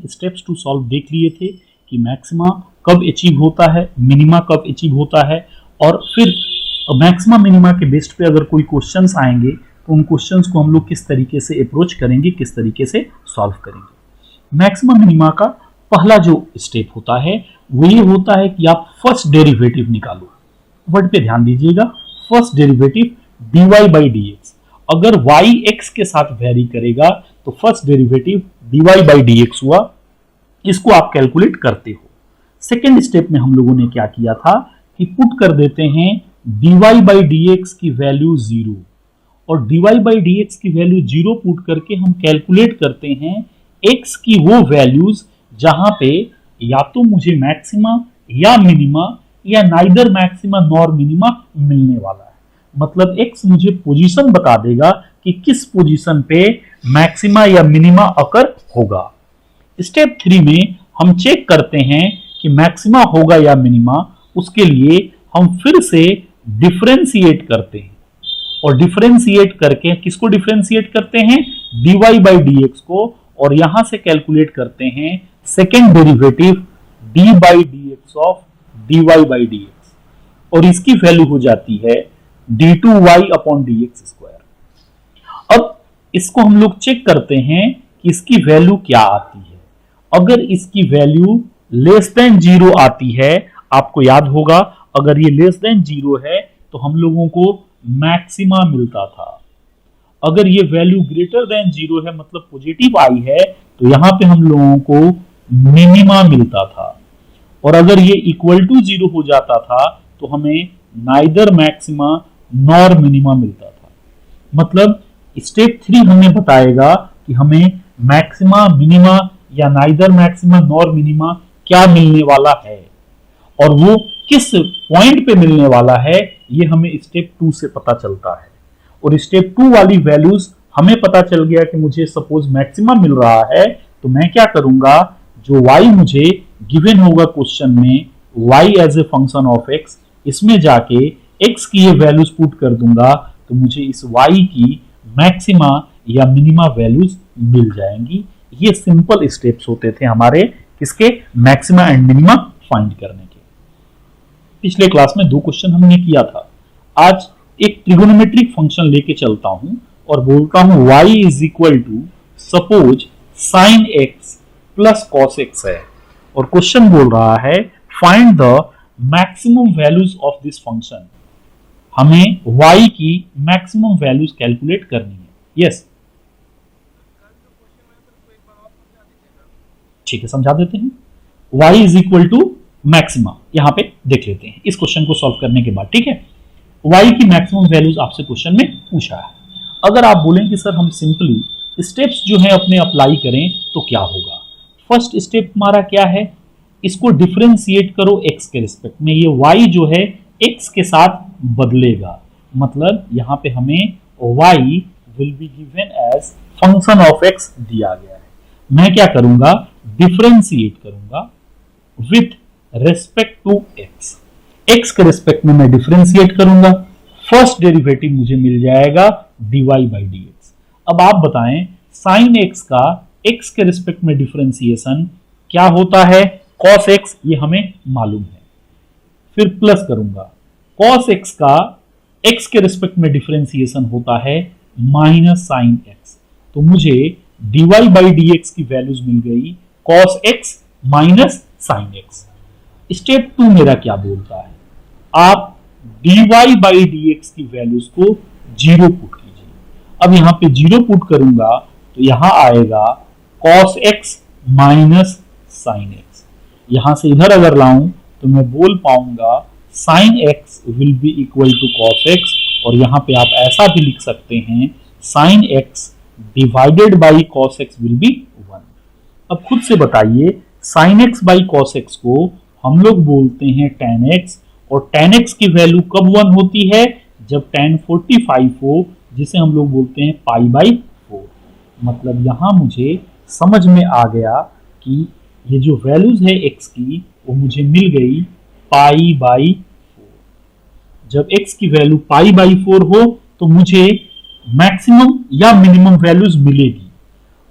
Steps to solve देख लिए थे कि मैक्सिमा कब अचीव होता है, मिनिमा कब अचीव होता है, और फिर मैक्सिमा मिनिमा के बेस्ड पे अगर कोई क्वेश्चंस आएंगे तो उन क्वेश्चंस को हम लोग किस तरीके से अप्रोच करेंगे, किस तरीके से सॉल्व करेंगे। मैक्सिमा मिनिमा का पहला जो स्टेप होता है वो ये होता है कि आप फर्स्ट डेरिवेटिव निकालो। वर्ड पे ध्यान दीजिएगा, first derivative dy by d x. अगर y x के साथ वेरी करेगा तो first derivative dy by d x हुआ, इसको आप कैलकुलेट करते हो। सेकेंड स्टेप में हम लोगों ने क्या किया था कि पुट कर देते हैं dy बाई डी एक्स की वैल्यू 0, और dy बाई डी एक्स की वैल्यू 0 पुट करके हम कैलकुलेट करते हैं x की वो वैल्यूज जहां पे या तो मुझे मैक्सिमा या मिनिमा या नाइदर मैक्सिमा नॉर मिनिमा मिलने वाला है। मतलब x मुझे पोजीशन बता देगा कि किस पोजीशन पे मैक्सिमा या मिनिमा अकर होगा। स्टेप 3 में हम चेक करते हैं कि मैक्सिमा होगा या मिनिमा। उसके लिए हम फिर से डिफरेंशिएट करते हैं, और डिफरेंशिएट करके किसको डिफरेंशिएट करते हैं, dy बाई डी एक्स को, और यहां से कैलकुलेट करते हैं second derivative d by d x of dy by d x, और इसकी वैल्यू हो जाती है d2y upon D x square. अब इसको हम लोग चेक करते हैं कि इसकी वैल्यू क्या आती है। अगर इसकी वैल्यू लेस देन 0 आती है, आपको याद होगा अगर ये लेस देन 0 है तो हम लोगों को मैक्सिमा मिलता था। अगर ये वैल्यू ग्रेटर देन 0 है मतलब पॉजिटिव आई है तो यहां पे हम लोगों को मिनिमा मिलता था, और अगर ये इक्वल टू 0 हो जाता था तो हमें नाइदर मैक्सिमा नॉर मिनिमा मिलता था। मतलब स्टेप 3 हमें बताएगा कि हमें मैक्सिमा मिनिमा या नाइदर मैक्सिमा नॉर मिनिमा क्या मिलने वाला है, और वो किस पॉइंट पे मिलने वाला है ये हमें स्टेप 2 से पता चलता है। और स्टेप 2 वाली वैल्यूज हमें पता चल गया कि मुझे सपोज मैक्सिमा मिल रहा है तो मैं क्या करूंगा, जो y मुझे गिवन होगा क्वेश्चन में y as a function of x, इसमें जाके x की ये वैल्यूज पुट कर दूंगा तो मुझे इस y की मैक्सिमा या मिनिमा वैल्यूज मिल जाएंगी। ये सिंपल स्टेप्स होते थे हमारे किसके, मैक्सिमा एंड मिनिमा फाइंड करने के। पिछले क्लास में 2 क्वेश्चन हमने किया था। आज एक ट्रिगोनोमेट्रिक फंक्शन लेके चलता हूं और बोलता हूं y is equal to suppose sine x plus cos x है, और क्वेश्चन बोल रहा है find the maximum values of this function. हमें y की मैक्सिमम वैल्यूज कैलकुलेट करनी है। यस, ठीक है, समझा देते हैं। y is equal to maxima यहां पे देख लेते हैं इस क्वेश्चन को सॉल्व करने के बाद। ठीक है, y की मैक्सिमम वैल्यूज आपसे क्वेश्चन में पूछा है। अगर आप बोलें कि सर हम सिंपली स्टेप्स जो है अपने अप्लाई करें तो क्या होगा। फर्स्ट स्टेप हमारा क्या है, इसको डिफरेंशिएट करो x के रिस्पेक्ट में। ये y जो है x के साथ बदलेगा, मतलब यहां पे हमें y will be given as function of x दिया गया है। मैं क्या करूंगा, डिफरेंशिएट करूंगा with respect to x। x के रिस्पेक्ट में मैं डिफरेंशिएट करूंगा, फर्स्ट डेरिवेटिव मुझे मिल जाएगा dy बाई डी एक्स। अब आप बताएं साइन x का x के रिस्पेक्ट में डिफरेंशिएशन क्या होता है, cos x, ये हमें मालूम है। फिर प्लस करूंगा, cos x का x के रिस्पेक्ट में डिफरेंशिएशन होता है माइनस साइन x। तो मुझे dy बाई डी एक्स की वैल्यूज मिल गई cos x minus sine x। Step 2 मेरा क्या बोलता है, आप dy बाई डी एक्स की वैल्यूज को 0 पुट कीजिए। अब यहां पे 0 पुट करूंगा तो यहां आएगा cos x minus sine x। यहां से इधर अगर लाऊं तो मैं बोल पाऊंगा sine x will be equal to cos x, और यहां पे आप ऐसा भी लिख सकते हैं sine x divided by cos x will be 1। अब खुद से बताइए sine x by cos x को हम लोग बोलते हैं tan x, और tan x की वैल्यू कब 1 होती है, जब tan 45 हो, जिसे हम लोग बोलते हैं पाई बाई 4। मतलब यहां मुझे समझ में आ गया कि ये जो वैल्यूज है x की वो मुझे मिल गई पाई बाई 4। जब x की वैल्यू पाई बाई 4 हो तो मुझे मैक्सिमम या मिनिमम वैल्यूज मिलेगी।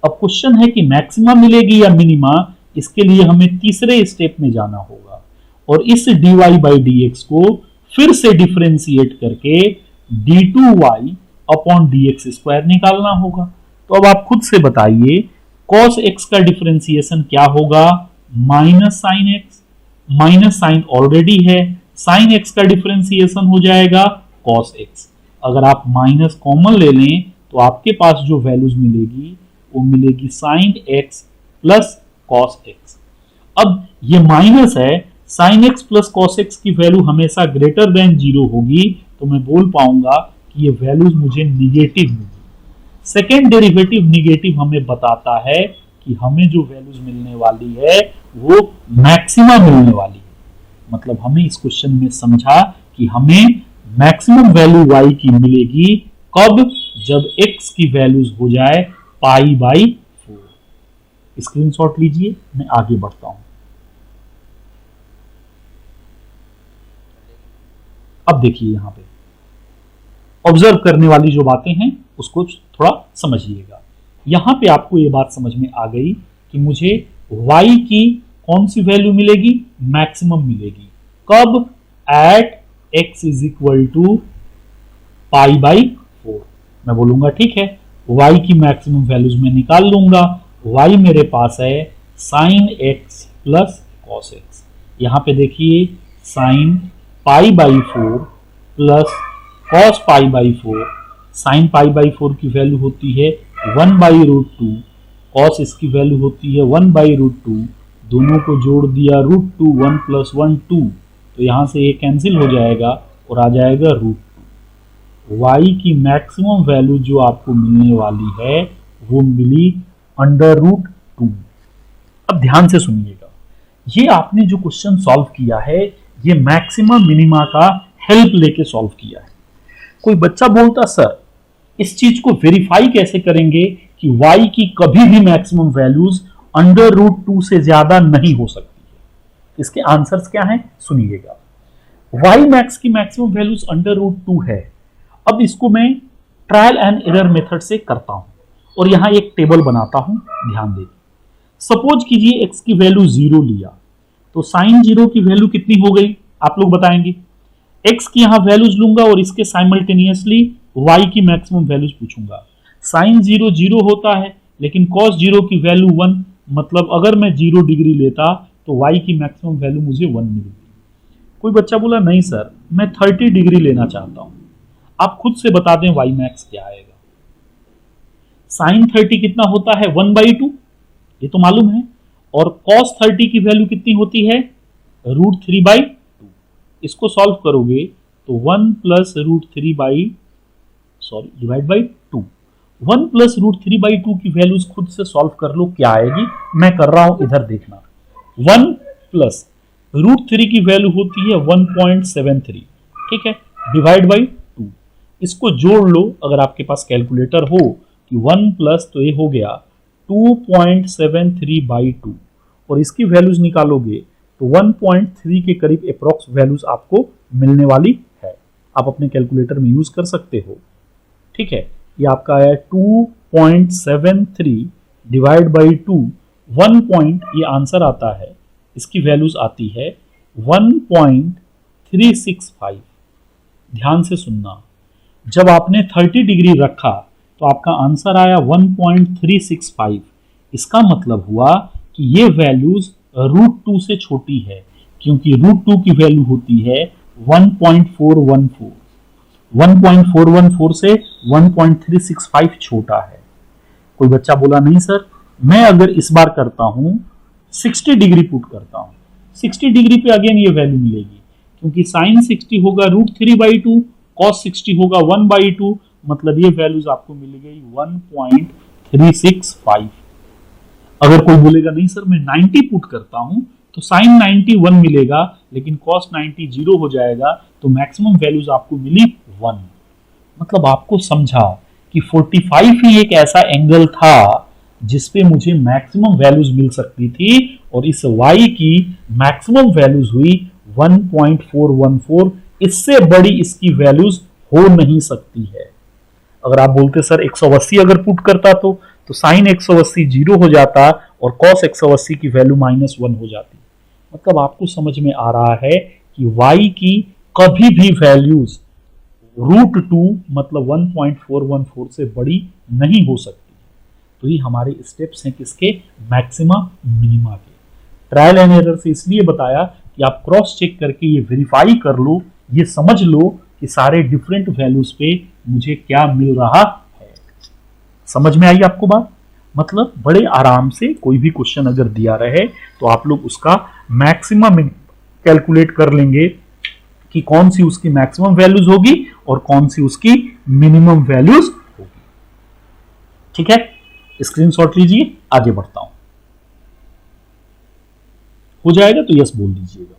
अब क्वेश्चन है कि मैक्सिमा मिलेगी या मिनिमा, इसके लिए हमें तीसरे स्टेप में जाना होगा और इस dy बाई dx को फिर से डिफरेंशिएट करके d2y अपॉन dx स्क्वायर निकालना होगा। तो अब आप खुद से बताइए cos x का डिफरेंशिएशन क्या होगा, minus sine x, minus sine already है, साइन x का डिफरेंशिएशन हो जाएगा cos x। अगर आप माइनस कॉमन ले लें तो आपके पास जो वैल्यूज मिलेगी वो मिलेगी sine x plus cos x। अब ये माइनस है, sine x plus cos x की वैल्यू हमेशा ग्रेटर देन 0 होगी, तो मैं बोल पाऊंगा कि ये वैल्यूज मुझे निगेटिव मिली। सेकेंड डेरिवेटिव निगेटिव हमें बताता है कि हमें जो वैल्यूज मिलने वाली है वो मैक्सिमा मिलने वाली है। मतलब हमें इस क्वेश्चन में समझा कि हमें मैक्सिमम वैल्यू y की मिलेगी कब, जब x की वैल्यूज हो जाए पाई बाई 4। स्क्रीनशॉट लीजिए, मैं आगे बढ़ता हूं। अब देखिए यहां पे ऑब्जर्व करने वाली जो बातें हैं उसको थोड़ा समझिएगा। यहां पे आपको ये बात समझ में आ गई कि मुझे y की कौन सी वैल्यू मिलेगी, मैक्सिमम मिलेगी कब, at x is equal to pi by 4। मैं बोलूंगा ठीक है, y की मैक्सिमम वैल्यूज में निकाल लूंगा। y मेरे पास है sine x plus cos x। यहां पे देखिए sine pi by 4 plus cos pi by 4। Sine pi by 4 की वैल्यू होती है 1 बाई रूट 2, कॉस इसकी वैल्यू होती है 1 बाई रूट 2। दोनों को जोड़ दिया रूट 2, 1 प्लस 1 2, तो यहां से ये कैंसिल हो जाएगा और आ जाएगा रूट 2। y की मैक्सिमम वैल्यू जो आपको मिलने वाली है वो मिली अंडर रूट 2। अब ध्यान से सुनिएगा, ये आपने जो क्वेश्चन सॉल्व किया है ये मैक्सिमम मिनिमा का हेल्प लेके सॉल्व किया है। कोई बच्चा बोलता सर इस चीज को वेरीफाई कैसे करेंगे कि y की कभी भी मैक्सिमम वैल्यूज अंडर रूट 2 से ज्यादा नहीं हो सकती है। इसके आंसर्स क्या हैं सुनिएगा। y मैक्स की मैक्सिमम वैल्यूज अंडर रूट 2 है। अब इसको मैं ट्रायल एंड एरर मेथड से करता हूं और यहां एक टेबल बनाता हूं, ध्यान दें। सपोज कीजिए x की वैल्यू 0 लिया तो साइन 0 की वैल्यू कितनी हो गई आप लोग बताएंगे। x की यहां वैल्यूज लूंगा और इसके साइमल्टेनियसली y की मैक्सिमम वैल्यूज पूछूंगा। साइन 0 0 होता है लेकिन cos 0 की वैल्यू 1, मतलब अगर मैं 0 डिग्री लेता तो y की मैक्सिमम वैल्यू मुझे 1 मिलती। कोई बच्चा बोला नहीं सर मैं 30 डिग्री लेना चाहता हूं। आप खुद से बता दें y मैक्स क्या आएगा। साइन 30 कितना होता है 1 बाई 2, ये तो मालूम है, और cos 30 की वैल्यू कितनी होती है रूट 3 बाई 2। इसको सॉल्व करोगे तो 1 plus root 3 by divide by 2। 1 plus root 3 by 2 की वैल्यूज खुद से सॉल्व कर लो क्या आएगी, मैं कर रहा हूं इधर देखना। 1 प्लस रूट 3 की वैल्यू होती है 1.73, ठीक है, डिवाइड बाई 2। इसको जोड़ लो अगर आपके पास कैलकुलेटर हो कि 1 प्लस तो ये हो गया 2.73 बाई 2 और इसकी वैल्यूज निकालोगे तो 1.3 के करीब अप्रॉक्स वैल्यूज आपको मिलने वाली है। आप अपने कैलकुलेटर में यूज कर सकते हो, ठीक है। ये आपका आया 2.73 डिवाइड बाई 2, 1 पॉइंट, ये आंसर आता है, इसकी वैल्यूज आती है 1.365। ध्यान से सुनना, जब आपने 30 डिग्री रखा तो आपका आंसर आया 1.365। इसका मतलब हुआ कि ये वैल्यूज रूट 2 से छोटी है, क्योंकि रूट 2 की वैल्यू होती है 1.414। 1.414 से 1.365 छोटा है। कोई बच्चा बोला नहीं सर मैं अगर इस बार करता हूं 60 डिग्री पुट करता हूं, 60 डिग्री पे अगेन ये वैल्यू मिलेगी, क्योंकि साइन 60 होगा रूट 3 बाई 2, कॉस 60 होगा 1 बाई 2, मतलब ये वैल्यूज आपको मिल गई 1.365। अगर कोई बोलेगा नहीं सर मैं 90 पुट करता हूं तो साइन 90 1 मिलेगा लेकिन कॉस 90 0 हो जाएगा, तो मैक्सिमम वैल्यूज आपको मिली 1। मतलब आपको समझा कि 45 ही एक ऐसा एंगल था जिसपे मुझे मैक्सिमम वैल्यूज मिल सकती थी और इस y की मैक्सिमम वैल्यूज हुई 1.414। इससे बड़ी इसकी वैल्यूज हो नहीं सकती है। अगर आप बोलते सर 180 अगर पुट करता तो तो साइन 180 जीरो हो जाता और कॉस 180 की वैल्यू -1 हो जाती। मतलब आपको समझ में आ रहा है कि y की कभी भी वैल्यूज √2 मतलब 1.414 से बड़ी नहीं हो सकती। तो ये हमारे स्टेप्स हैं किसके, मैक्सिमा मिनिमा के। ट्रायल एंड एरर से इसलिए बताया कि आप क्रॉस चेक करके ये वेरीफाई कर लो, ये समझ लो कि सारे डिफरेंट वैल्यूज पे मुझे क्या मिल रहा है। समझ में आई आपको बात? मतलब बड़े आराम से कोई भी क्वेश्चन अगर दिया रहे तो आप लोग उसका मैक्सिमम कैलकुलेट कर लेंगे कि कौन सी उसकी मैक्सिमम वैल्यूज होगी और कौन सी उसकी मिनिमम वैल्यूज होगी। ठीक है, स्क्रीनशॉट लीजिए, आगे बढ़ता हूं। हो जाएगा तो यस बोल दीजिएगा।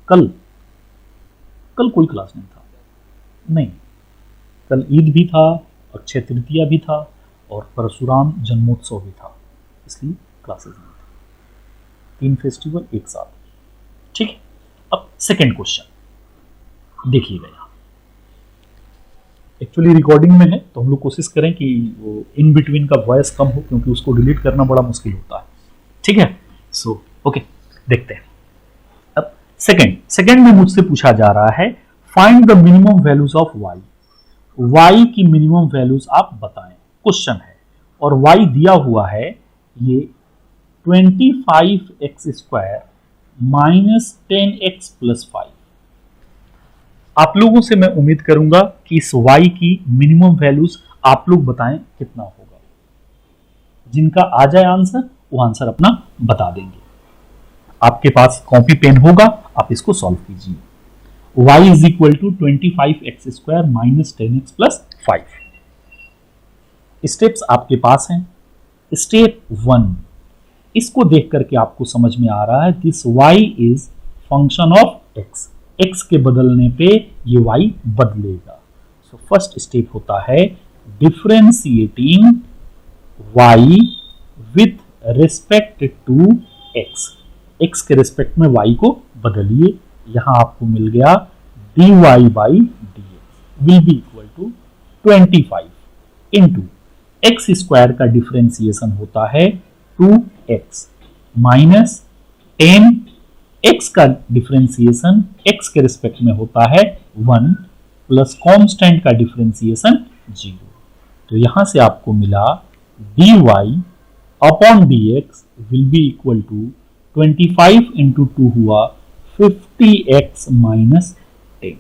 कल कल कोई क्लास नहीं था, नहीं, कल ईद भी था, अक्षय तृतीया भी था और परशुराम जन्मोत्सव भी था, इसलिए क्लासेस नहीं थी। 3 फेस्टिवल एक साथ। ठीक है, अब सेकेंड क्वेश्चन देखिएगा। यहाँ एक्चुअली रिकॉर्डिंग में है तो हम लोग कोशिश करें कि वो इन बिटवीन का वॉइस कम हो, क्योंकि उसको डिलीट करना बड़ा मुश्किल होता है। ठीक है, सो ओके, देखते हैं। अब सेकेंड में मुझसे पूछा जा रहा है find the minimum values of y. Y की मिनिमम वैल्यूज आप बताएं, क्वेश्चन है, और वाई दिया हुआ है ये 25x² -10x + 5। आप लोगों से मैं उम्मीद करूंगा कि इस y की मिनिमम वैल्यूज आप लोग बताएं कितना होगा। जिनका आ जाए आंसर वो आंसर अपना बता देंगे। आपके पास कॉपी पेन होगा, आप इसको सॉल्व कीजिए। y = 25x² -10x + 5। स्टेप्स आपके पास हैं। स्टेप 1, इसको देख करके आपको समझ में आ रहा है this y is function of x। x के बदलने पे ये y बदलेगा। सो फर्स्ट स्टेप होता है differentiating y with respect to x। x के रिस्पेक्ट में y को बदलिए। यहां आपको मिल गया dy by dx will be equal to 25 into x² का डिफरेंशिएशन होता है 2x माइनस 10, x का डिफरेंशिएशन x के रिस्पेक्ट में होता है 1 प्लस कांस्टेंट का डिफरेंशिएशन 0। तो यहां से आपको मिला dy upon dx will be equal to 25 into 2 हुआ 50x माइनस 10।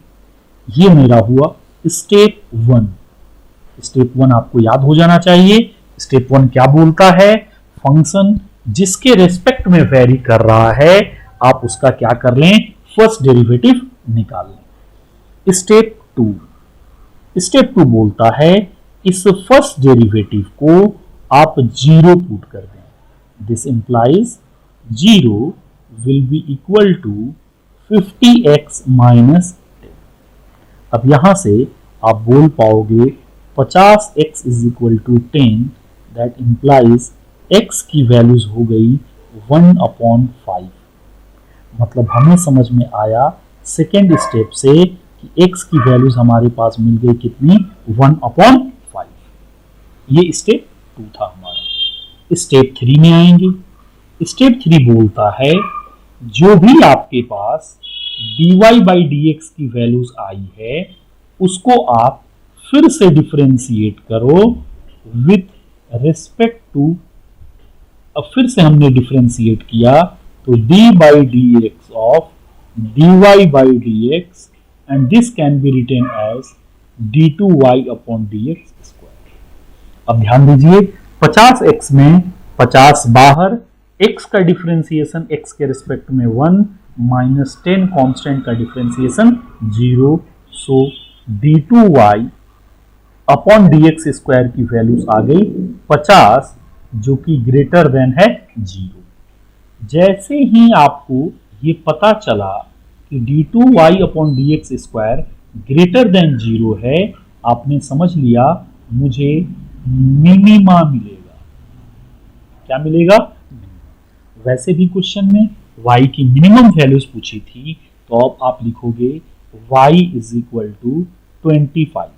ये मेरा हुआ स्टेप 1। स्टेप 1 आपको याद हो जाना चाहिए। स्टेप 1 क्या बोलता है, फंक्शन जिसके रेस्पेक्ट में वेरी कर रहा है आप उसका क्या कर लें, फर्स्ट डेरिवेटिव निकाल लें। स्टेप 2 बोलता है इस फर्स्ट डेरिवेटिव को आप 0 पुट कर दें। This implies 0 will be equal to 50x minus 10। अब यहां से आप बोल पाओगे 50x = 10, दैट इंप्लाइज x की वैल्यूज हो गई 1/5। मतलब हमें समझ में आया सेकेंड स्टेप से कि x की वैल्यूज हमारे पास मिल गई कितनी, 1/5। ये स्टेप 2 था हमारा। स्टेप 3 में आएंगे। स्टेप 3 बोलता है जो भी आपके पास dy by dx की वैल्यूज आई है उसको आप फिर से डिफरेंशिएट करो विथ रिस्पेक्ट टू। अब फिर से हमने डिफरेंशिएट किया तो d by dx of dy by dx and this can be written as d2y upon dx square. अब ध्यान दीजिए 50x में 50 बाहर, x का डिफरेंशिएशन x के रिस्पेक्ट में 1 माइनस 10 कांस्टेंट का डिफरेंशिएशन 0। सो d2y अपॉन dx स्क्वायर की वैल्यूज आ गई 50 जो कि ग्रेटर देन है 0। जैसे ही आपको ये पता चला कि d2y upon dx square greater than 0 है, आपने समझ लिया मुझे मिनिमा मिलेगा। क्या मिलेगा? वैसे भी क्वेश्चन में y की मिनिमम वैल्यूज पूछी थी, तो अब आप लिखोगे y is equal to 25।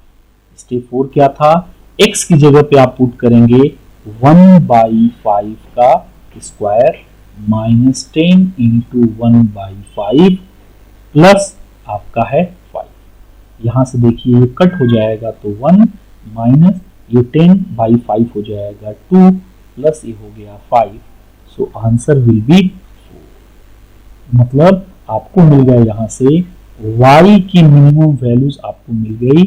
Step 4 क्या था, x की जगह पे आप पुट करेंगे 1/5 का स्क्वायर माइनस 10 इंटू 1/5 प्लस आपका है 5। यहां से देखिए ये कट हो जाएगा तो 1 माइनस ये 10/5 हो जाएगा 2 प्लस ये हो गया 5। So answer will be 4। मतलब आपको मिल गया यहां से y की मिनिमम वैल्यूज आपको मिल गई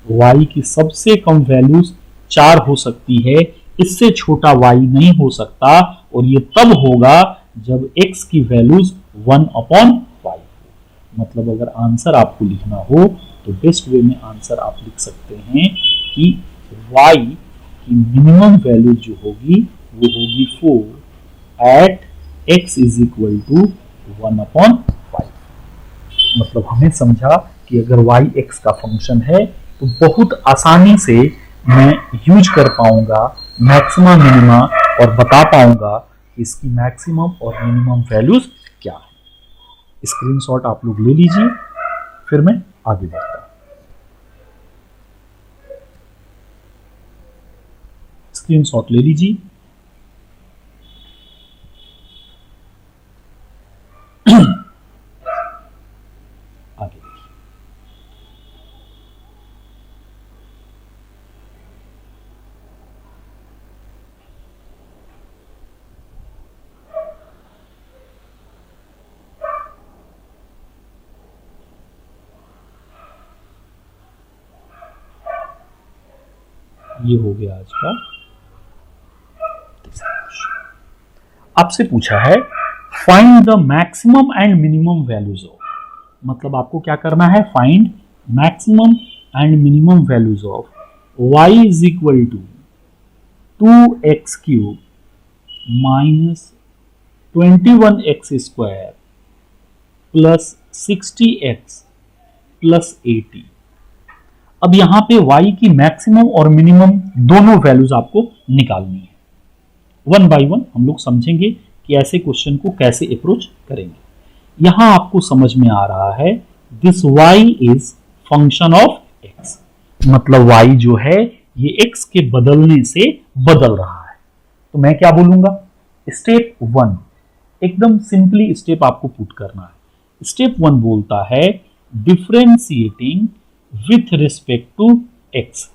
4। y की सबसे कम वैल्यूज 4 हो सकती है, इससे छोटा y नहीं हो सकता, और ये तब होगा जब x की वैल्यूज 1/5 हो। मतलब अगर आंसर आपको लिखना हो तो बेस्ट वे में आंसर आप लिख सकते हैं कि y की मिनिमम वैल्यू जो होगी वो होगी 4 at x is equal to 1/5। मतलब हमें समझा कि अगर y x का फंक्शन है तो बहुत आसानी से मैं यूज कर पाऊंगा मैक्सिमा मिनिमा और बता पाऊंगा कि इसकी मैक्सिमम और मिनिमम वैल्यूज क्या है। स्क्रीनशॉट आप लोग ले लीजिए, फिर मैं आगे बढ़ता हूं। स्क्रीनशॉट ले लीजिए। आगे देखिए, ये हो गया आज का तीसरा क्वेश्चन। आपसे पूछा है find the maximum and minimum values of, मतलब आपको क्या करना है, find maximum and minimum values of y is equal to 2x cube minus 21x square plus 60x plus 80। अब यहां पे y की मैक्सिमम और मिनिमम दोनों वैल्यूज आपको निकालनी है। वन बाय वन हम लोग समझेंगे कि ऐसे क्वेश्चन को कैसे अप्रोच करेंगे। यहां आपको समझ में आ रहा है this y is function of x, मतलब y जो है ये x के बदलने से बदल रहा है। तो मैं क्या बोलूंगा, स्टेप 1 एकदम सिंपली स्टेप आपको पुट करना है। स्टेप 1 बोलता है differentiating with respect to x,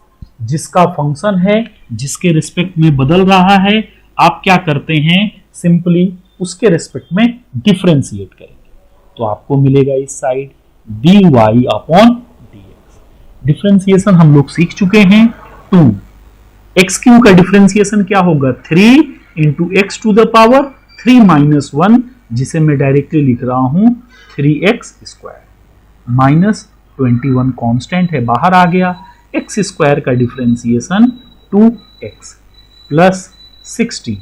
जिसका फंक्शन है जिसके रिस्पेक्ट में बदल रहा है, आप क्या करते हैं सिंपली उसके रिस्पेक्ट में डिफरेंशिएट करेंगे। तो आपको मिलेगा इस side dy upon dx। Differentiation हम लोग सीख चुके हैं 2। एक्स क्यू का डिफरेंशिएशन क्या होगा 3 into x to the power 3 minus 1, जिसे मैं डायरेक्टली लिख रहा हूं 3x स्क्वायर माइनस 21 कांस्टेंट है बाहर आ गया, एक्स स्क्वायर का डिफरेंशिएशन 2x प्लस 60,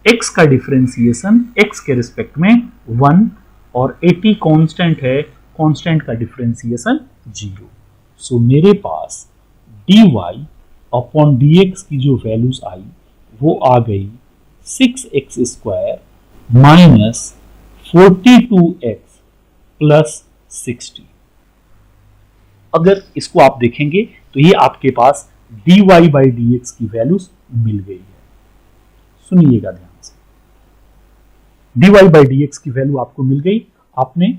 x का डिफरेंशिएशन x के रिस्पेक्ट में 1 और 80 कांस्टेंट है, कांस्टेंट का डिफरेंशिएशन 0। सो मेरे पास dy अपॉन dx की जो वैल्यूज आई वो आ गई 6x square minus 42x plus 60। अगर इसको आप देखेंगे तो ये आपके पास dy बाई dx की वैल्यूज मिल गई है। सुनिएगा ध्यान से, dy बाई dx की वैल्यू आपको मिल गई, आपने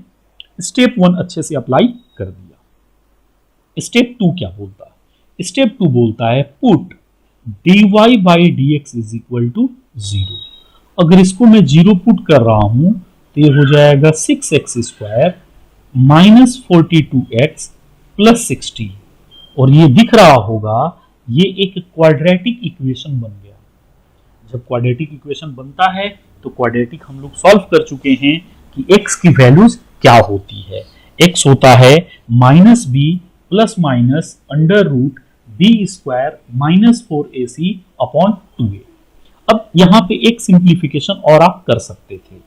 स्टेप 1 अच्छे से अप्लाई कर दिया। स्टेप 2 क्या बोलता है, स्टेप 2 बोलता है put dy by dx is equal to 0। अगर इसको मैं 0 पुट कर रहा हूं तो ये हो जाएगा 6x square minus 42x plus 60, और ये दिख रहा होगा ये एक क्वाड्रेटिक इक्वेशन बन गया। जब क्वाड्रेटिक इक्वेशन बनता है तो क्वाड्रेटिक हम लोग सॉल्व कर चुके हैं कि x की वैल्यूज क्या होती है। x होता है minus b plus minus under root b square minus 4ac upon 2a। अब यहाँ पे एक सिंप्लीफिकेशन और आप कर सकते थे।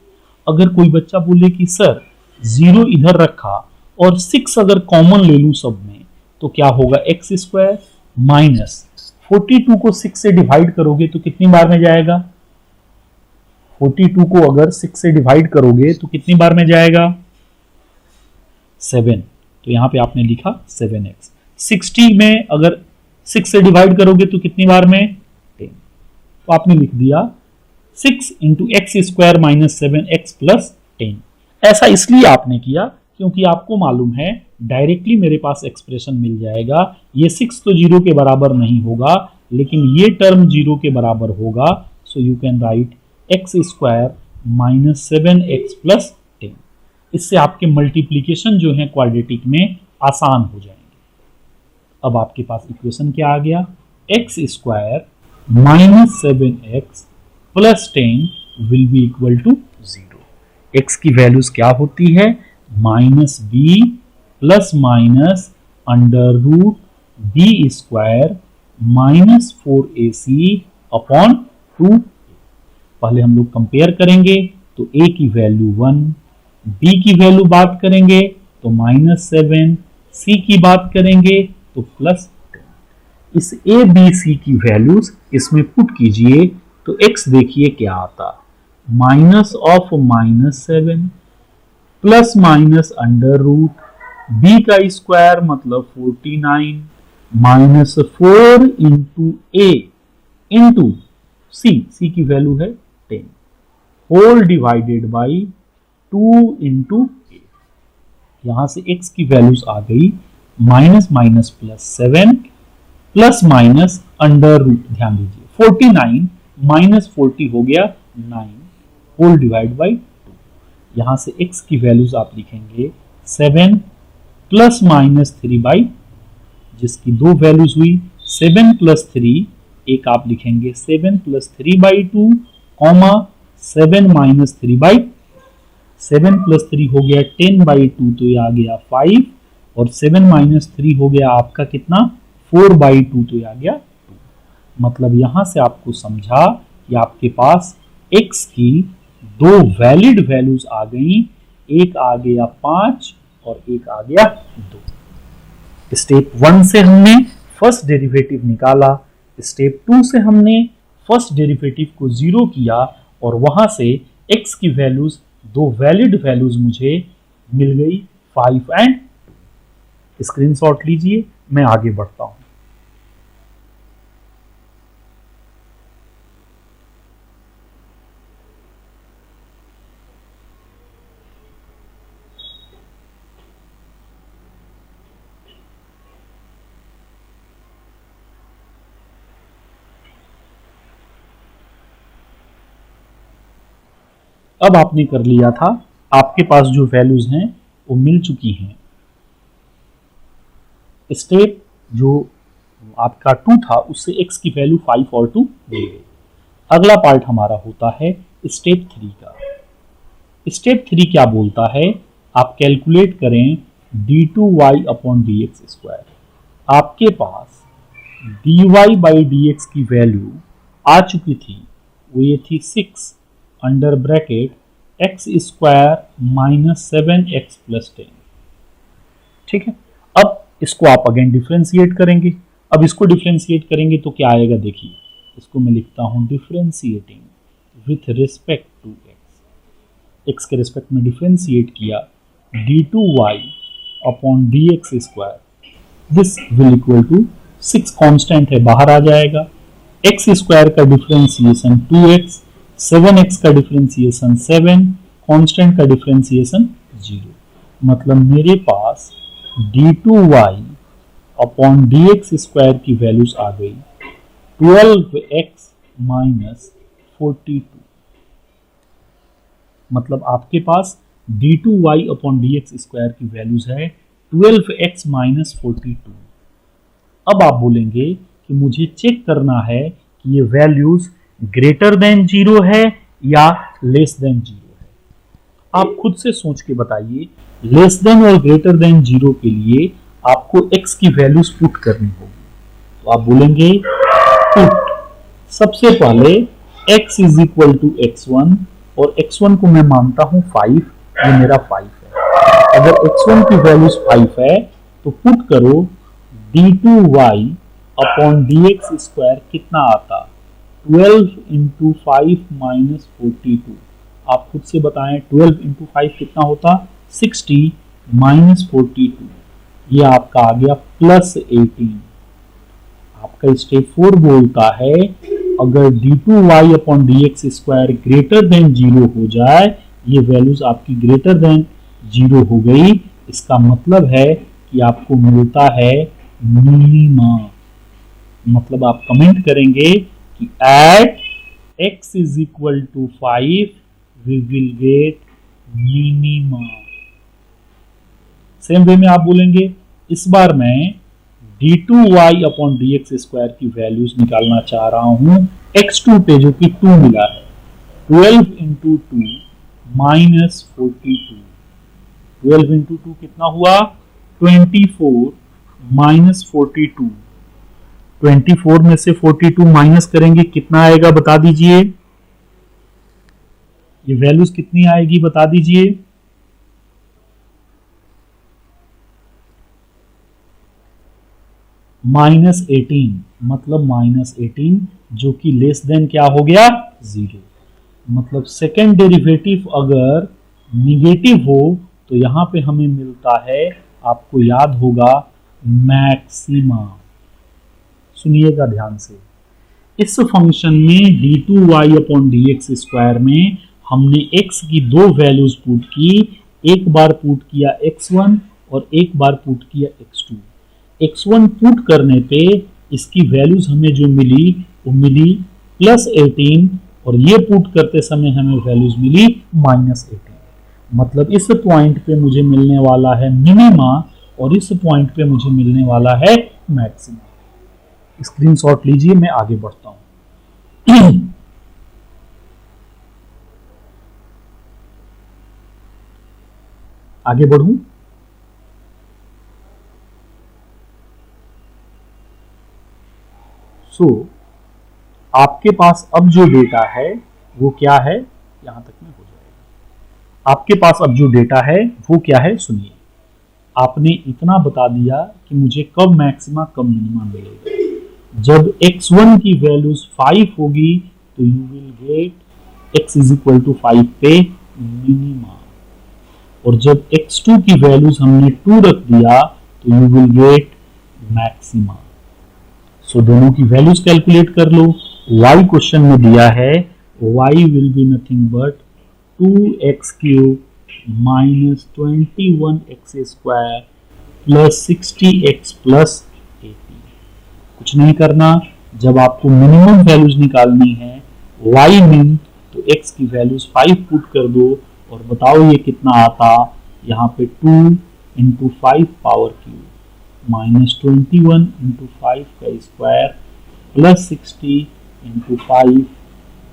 अगर कोई बच्चा बोले कि सर 0 इधर रखा और 6 अगर कॉमन ले लूं सब में तो क्या होगा, एक्स स्क्वायर माइनस 42 को 6 से डिवाइड करोगे तो कितनी बार में जाएगा 42 को अगर 6 से डिवाइड करोगे तो कितनी बार में जाएगा? 7। तो यहां पे आपने लिखा 7x। 60 में अगर 6 से डिवाइड करोगे तो कितनी बार में? 10। तो आपने लिख दिया 6 into x square minus 7x plus 10। ऐसा इसलिए आपने किया क्योंकि आपको मालूम है डायरेक्टली मेरे पास एक्सप्रेशन मिल जाएगा। ये 6 तो 0 के बराबर नहीं होगा, लेकिन ये टर्म 0 के बराबर होगा। So you can write x square minus 7x plus 10। इससे आपके मल्टीप्लीकेशन जो है क्वाड्रेटिक में आसान हो जाएंगे। अब आपके पास इक्वेशन क्या आ गया? X square minus 7x plus 10 will be equal to 0। X की वैल्यूज क्या होती है? Minus b plus minus under root b square minus 4ac upon 2। पहले हम लोग कंपेयर करेंगे तो a की वैल्यू 1, b की वैल्यू बात करेंगे तो माइनस 7, c की बात करेंगे तो प्लस 10। इस a b c की वैल्यूज इसमें पुट कीजिए तो x देखिए क्या आता, minus of minus 7 plus minus under root b का स्क्वायर मतलब 49 माइनस 4 इंटू a इंटू c की वैल्यू है 10 whole divided by 2 into a। यहां से x की वैल्यूज आ गई minus minus plus 7 plus minus under root, ध्यान दीजिए 49 माइनस 40 हो गया 9 होल डिवाइड बाई 2। यहां से x की वैल्यूज आप लिखेंगे 7 प्लस माइनस 3 बाई, जिसकी दो वैल्यूज हुई 7 प्लस 3, एक आप लिखेंगे 7 plus 3 by 2 comma 7 minus 3 by 7 plus 3 हो गया 10 बाई 2 तो ये आ गया 5 और 7 माइनस 3 हो गया आपका कितना 4 बाई 2 तो ये आ गया 2। मतलब यहां से आपको समझा कि आपके पास x की दो वैलिड वैल्यूज आ गई, एक आ गया 5 और एक आ गया 2। स्टेप 1 से हमने फर्स्ट डेरिवेटिव निकाला, स्टेप 2 से हमने फर्स्ट डेरिवेटिव को 0 किया और वहां से x की वैल्यूज दो वैलिड वैल्यूज मुझे मिल गई 5 एंड 2। स्क्रीनशॉट लीजिए, मैं आगे बढ़ता हूं। अब आपने कर लिया था, आपके पास जो वैल्यूज हैं वो मिल चुकी हैं। स्टेप जो आपका 2 था उससे x की वैल्यू 5 और 2 मिल गई। अगला पार्ट हमारा होता है स्टेप 3 का। स्टेप 3 क्या बोलता है? आप कैलकुलेट करें d2y अपॉन dx स्क्वायर। आपके पास dy बाई dx की वैल्यू आ चुकी थी, वो ये थी 6 under bracket x square minus 7x plus 10। ठीक है, अब इसको आप अगेन डिफ्रेंशिएट करेंगे। अब इसको डिफ्रेंशिएट करेंगे तो क्या आएगा देखिए, इसको मैं लिखता हूं differentiating with respect to x के रिस्पेक्ट में डिफ्रेंशिएट किया d2y upon dx square, this will equal to 6 constant है बाहर आ जाएगा, एक्स स्क्वायर का डिफ्रेंशिएशन 2x, 7x का डिफरेंशिएशन 7, कांस्टेंट का डिफरेंशिएशन 0। मतलब मेरे पास d2y अपॉन dx स्क्वायर की वैल्यूज आ गई 12x माइनस 42। मतलब आपके पास d2y अपॉन dx स्क्वायर की वैल्यूज है 12x माइनस 42। अब आप बोलेंगे कि मुझे चेक करना है कि ये वैल्यूज ग्रेटर देन 0 है या लेस देन 0 है। आप खुद से सोच के बताइए, लेस देन और ग्रेटर देन 0 के लिए आपको x की वैल्यूज पुट करनी होगी। तो आप बोलेंगे पुट, सबसे पहले x is equal to x1 और x1 को मैं मानता हूं 5, ये मेरा 5 है। अगर x1 की वैल्यूज 5 है तो पुट करो d2y अपॉन dx स्क्वायर कितना आता 12 इंटू 5 माइनस 42। आप खुद से बताएं 12 इंटू 5 कितना होता, 60 माइनस 42, ये आपका आ गया प्लस 18। आपका स्टेप 4 बोलता है अगर d2y upon dx square greater than 0 हो जाए, ये वैल्यूज आपकी ग्रेटर देन 0 हो गई, इसका मतलब है कि आपको मिलता है मिनिमा। मतलब आप कमेंट करेंगे कि at x is equal to 5 we will get minima. Same way में आप बोलेंगे इस बार मैं d2y अपॉन dx स्क्वायर की वैल्यूज निकालना चाह रहा हूं x2 पे, जो कि 2 मिला है। 12 इंटू 2 माइनस 42, 12 इंटू 2 कितना हुआ, 24 माइनस 42। 24 में से 42 माइनस करेंगे कितना आएगा बता दीजिए, ये वैल्यूज कितनी आएगी बता दीजिए। माइनस 18, मतलब माइनस 18 जो कि लेस देन क्या हो गया, 0। मतलब सेकेंड डेरिवेटिव अगर निगेटिव हो तो यहां पे हमें मिलता है, आपको याद होगा, मैक्सिमा। सुनिएगा ध्यान से, इस फंक्शन में d2y अपॉन dx स्क्वायर में हमने x की दो वैल्यूज पुट की, एक बार पुट किया x1 और एक बार पुट किया x2। x1 पुट करने पे इसकी वैल्यूज हमें जो मिली वो मिली प्लस 18, और ये पुट करते समय हमें वैल्यूज मिली माइनस 18। मतलब इस पॉइंट पे मुझे मिलने वाला है मिनिमा और इस पॉइंट पे मुझे मिलने वाला है मैक्सिमा। स्क्रीनशॉट लीजिए, मैं आगे बढ़ता हूं। आगे बढ़ूं, आपके पास अब जो डेटा है वो क्या है, यहां तक में हो जाएगा। आपके पास अब जो डेटा है वो क्या है, सुनिए। आपने इतना बता दिया कि मुझे कब मैक्सिमा कब मिनिमा मिलेगा। जब x1 की वैल्यूज 5 होगी तो you will get x is equal to 5 पे मिनिमा, और जब x2 की वैल्यूज हमने 2 रख दिया तो यू विल गेट मैक्सिमा। सो दोनों की वैल्यूज कैलकुलेट कर लो। y क्वेश्चन में दिया है y will be nothing but 2x cube minus 21x square plus 60x plus 80। कुछ नहीं करना, जब आपको मिनिमम वैल्यूज निकालनी है y min, तो x की वैल्यूज 5 पुट कर दो और बताओ ये कितना आता। यहाँ पे 2 into 5 power cube minus 21 into 5 का स्क्वायर प्लस 60 इंटू 5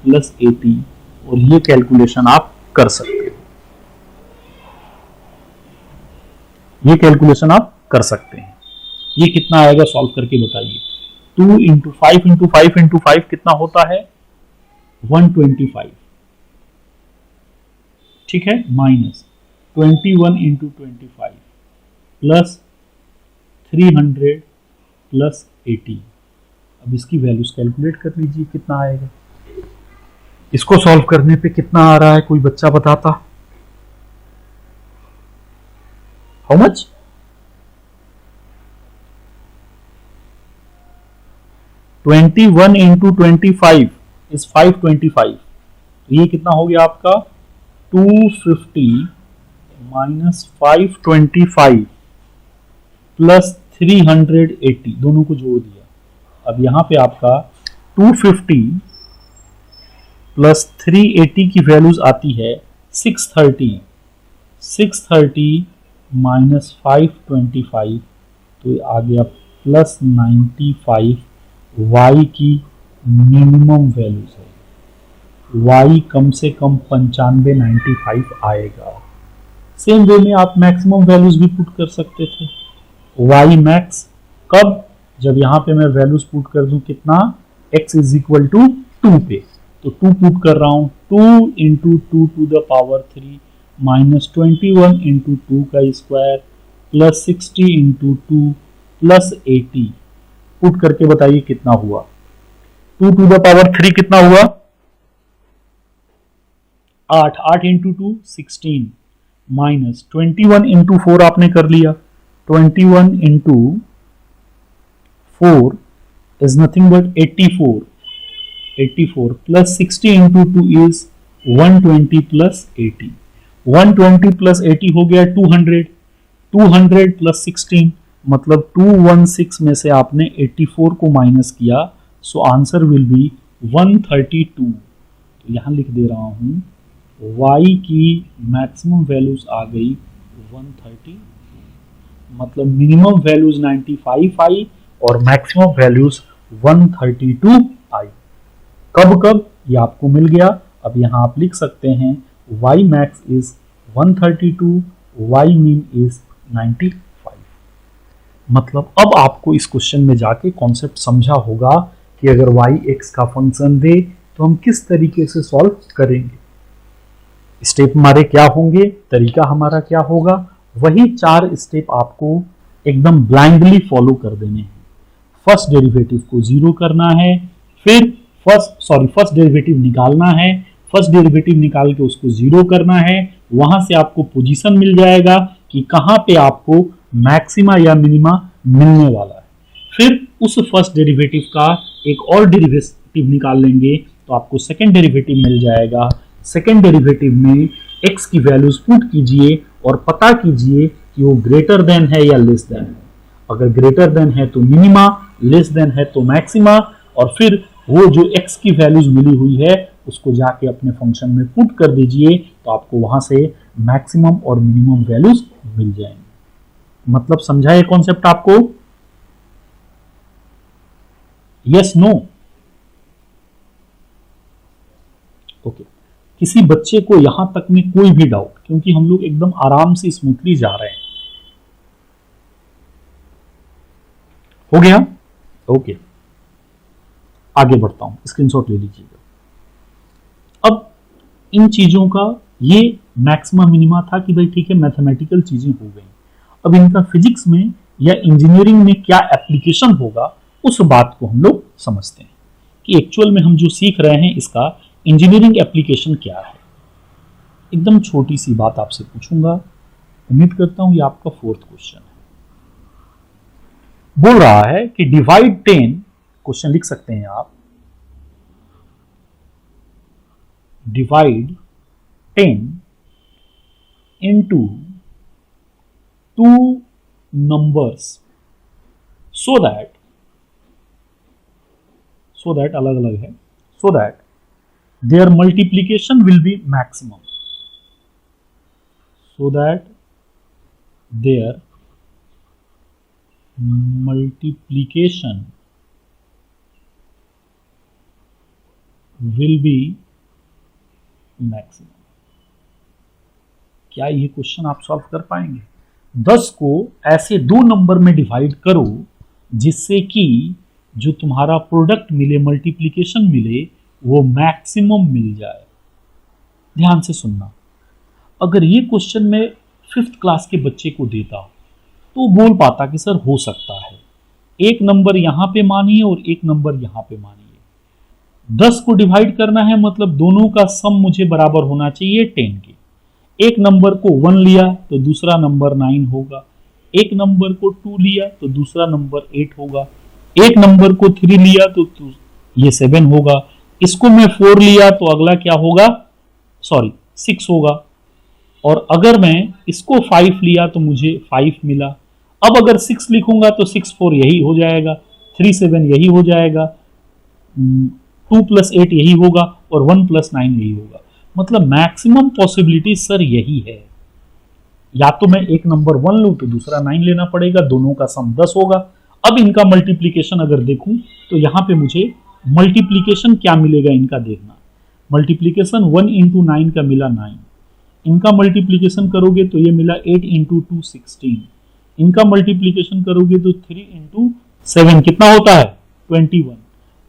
प्लस 80, और ये कैलकुलेशन आप कर सकते हो। ये कैलकुलेशन आप कर सकते हैं। ये कितना आएगा सॉल्व करके बताइए। 2 इंटू 5 इंटू 5 इंटू 5 कितना होता है, 125, ठीक है, माइनस 21 इंटू 25 प्लस 300 प्लस 80। अब इसकी वैल्यूज कैलकुलेट कर लीजिए कितना आएगा। इसको सॉल्व करने पे कितना आ रहा है, कोई बच्चा बताता। How much, twenty one into 25 is 525। तो ये कितना हो गया आपका 250 माइनस 525 प्लस 380, दोनों को जोड़ दिया। अब यहां पे आपका 250 प्लस 380 की वैल्यूज आती है 630, 630 माइनस 525, तो ये आ गया प्लस 95। y की मिनिमम वैल्यूज है, y कम से कम 95 95 आएगा। सेम वे में आप मैक्सिमम वैल्यूज भी पुट कर सकते थे। y मैक्स कब, जब यहां पे मैं वैल्यूज पुट कर दूं कितना, x इज इक्वल टू 2 पे, तो 2 पुट कर रहा हूं, 2 into 2 to the power 3 minus 21 into 2 का square plus 60 into 2 plus 80। Put करके बताइए कितना हुआ। 2 टू द पावर 3 कितना हुआ? 8, 8 इंटू 2 16 माइनस 21 इंटू 4 आपने कर लिया, 21 into 4 is nothing but 84, 84 plus 60 into 2 is 120 plus 80, 120 plus 80 हो गया 200, 200 plus 16 मतलब 216 में से आपने 84 को माइनस किया, सो आंसर विल बी 132। तो यहां लिख दे रहा हूं y की मैक्सिमम वैल्यूज आ गई 130, मतलब मिनिमम वैल्यूज 95 आई और मैक्सिमम वैल्यूज 132 आई। कब कब ये आपको मिल गया। अब यहां आप लिख सकते हैं y max is 132, y min is 95। मतलब अब आपको इस क्वेश्चन में जाके कॉन्सेप्ट समझा होगा कि अगर y x का फंक्शन दे तो हम किस तरीके से सॉल्व करेंगे, स्टेप हमारे क्या होंगे, तरीका हमारा क्या होगा। वही 4 स्टेप आपको एकदम ब्लाइंडली फॉलो कर देने हैं। फर्स्ट डेरिवेटिव को 0 करना है, फिर फर्स्ट डेरिवेटिव निकालना है, फर्स्ट डेरिवेटिव निकाल के उसको 0 करना है, वहां से आपको पोजीशन मिल जाएगा कि कहां पे आपको मैक्सिमा या मिनिमा मिलने वाला है। फिर उस फर्स्ट डेरिवेटिव का एक और डेरिवेटिव निकाल लेंगे तो आपको सेकेंड डेरिवेटिव मिल जाएगा। सेकेंड डेरिवेटिव में x की वैल्यूज पुट कीजिए और पता कीजिए कि वो ग्रेटर देन है या लेस देन है। अगर ग्रेटर देन है तो मिनिमा, लेस देन है तो मैक्सिमा, और फिर वो जो x की वैल्यूज मिली हुई है उसको जाके अपने फंक्शन में पुट कर दीजिए तो आपको वहां से मैक्सिमम और मिनिमम वैल्यूज मिल जाएंगे। मतलब समझा ये कॉन्सेप्ट आपको? Yes no? ओके। किसी बच्चे को यहां तक में कोई भी डाउट, क्योंकि हम लोग एकदम आराम से स्मूथली जा रहे हैं। हो गया? ओके, आगे बढ़ता हूं, स्क्रीनशॉट ले लीजिएगा। अब इन चीजों का ये मैक्सिमा मिनिमा था कि भाई ठीक है मैथमेटिकल चीजें हो गई। अब इनका फिजिक्स में या इंजीनियरिंग में क्या एप्लीकेशन होगा उस बात को हम लोग समझते हैं कि एक्चुअल में हम जो सीख रहे हैं इसका इंजीनियरिंग एप्लीकेशन क्या है। एकदम छोटी सी बात आपसे पूछूंगा, उम्मीद करता हूं ये आपका 4th क्वेश्चन है। बोल रहा है कि डिवाइड 10, क्वेश्चन लिख सकते हैं आप, divide 10 into 2 numbers so that अलग अलग है, so that their multiplication will be maximum, so that their multiplication will be maximum। क्या ये क्वेश्चन आप सॉल्व कर पाएंगे? 10 को ऐसे 2 नंबर में डिवाइड करो जिससे कि जो तुम्हारा प्रोडक्ट मिले, मल्टीप्लिकेशन मिले, वो मैक्सिमम मिल जाए। ध्यान से सुनना, अगर ये क्वेश्चन मैं 5th क्लास के बच्चे को देता तो बोल पाता कि सर हो सकता है, एक नंबर यहां पे मानिए और एक नंबर यहां पे मानिए। 10 को डिवाइड करना है मतलब दोनों का सम मुझे बराबर होना चाहिए 10 के। एक नंबर को 1 लिया तो दूसरा नंबर 9 होगा, एक नंबर को 2 लिया तो दूसरा नंबर 8 होगा, एक नंबर को 3 लिया तो ये 7 होगा, इसको मैं 4 लिया तो अगला क्या होगा, 6 होगा, और अगर मैं इसको 5 लिया तो मुझे 5 मिला। अब अगर 6 लिखूंगा तो 6 4 यही हो जाएगा, 3 7 यही हो जाएगा, 2 + 8 यही होगा और 1 + 9 यही होगा। मतलब मैक्सिमम पॉसिबिलिटी सर यही है। या तो मैं एक नंबर 1 लूं तो दूसरा 9 लेना पड़ेगा, दोनों का सम 10 होगा। अब इनका मल्टीप्लीकेशन अगर देखूं तो यहां पे मुझे मल्टीप्लीकेशन क्या मिलेगा इनका देखना। मल्टीप्लीकेशन 1 × 9 का मिला 9, इनका मल्टीप्लीकेशन करोगे तो ये मिला 8 × 2 16, इनका मल्टीप्लीकेशन करोगे तो 3 × 7 कितना होता है 21,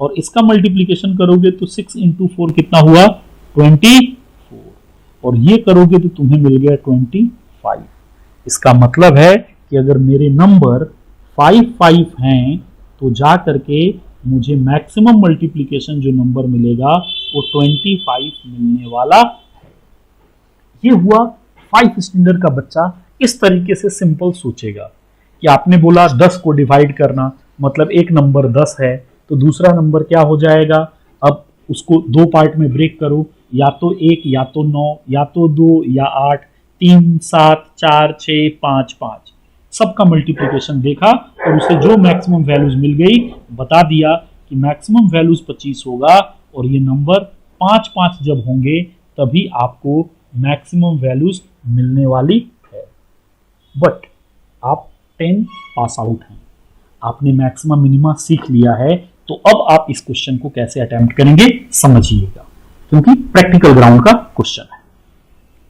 और इसका मल्टीप्लीकेशन करोगे तो 6 × 4 कितना हुआ 24, और ये करोगे तो तुम्हें मिल गया 25। इसका मतलब है कि अगर मेरे नंबर 5 5 हैं तो जा करके मुझे मैक्सिमम मल्टीप्लिकेशन जो नंबर मिलेगा वो 25 मिलने वाला है। ये हुआ 5 स्टैंडर्ड का बच्चा इस तरीके से सिंपल सोचेगा कि आपने बोला 10 को डिवाइड करना, मतलब एक नंबर 10 है तो दूसरा नंबर क्या हो जाएगा। अब उसको दो पार्ट में ब्रेक करो, या तो 1 या तो 9 या तो 2 या 8, 3 7 4 6 5 5 सबका मल्टीप्लिकेशन देखा और उसे जो मैक्सिमम वैल्यूज मिल गई बता दिया कि मैक्सिमम वैल्यूज 25 होगा और ये नंबर 5 5 जब होंगे तभी आपको मैक्सिमम वैल्यूज मिलने वाली है। बट आप 10 पास आउट हैं, आपने मैक्सिमा मिनिमा सीख लिया है, तो अब आप इस क्वेश्चन को कैसे अटेम्प्ट करेंगे समझिएगा, क्योंकि प्रैक्टिकल ग्राउंड का क्वेश्चन है।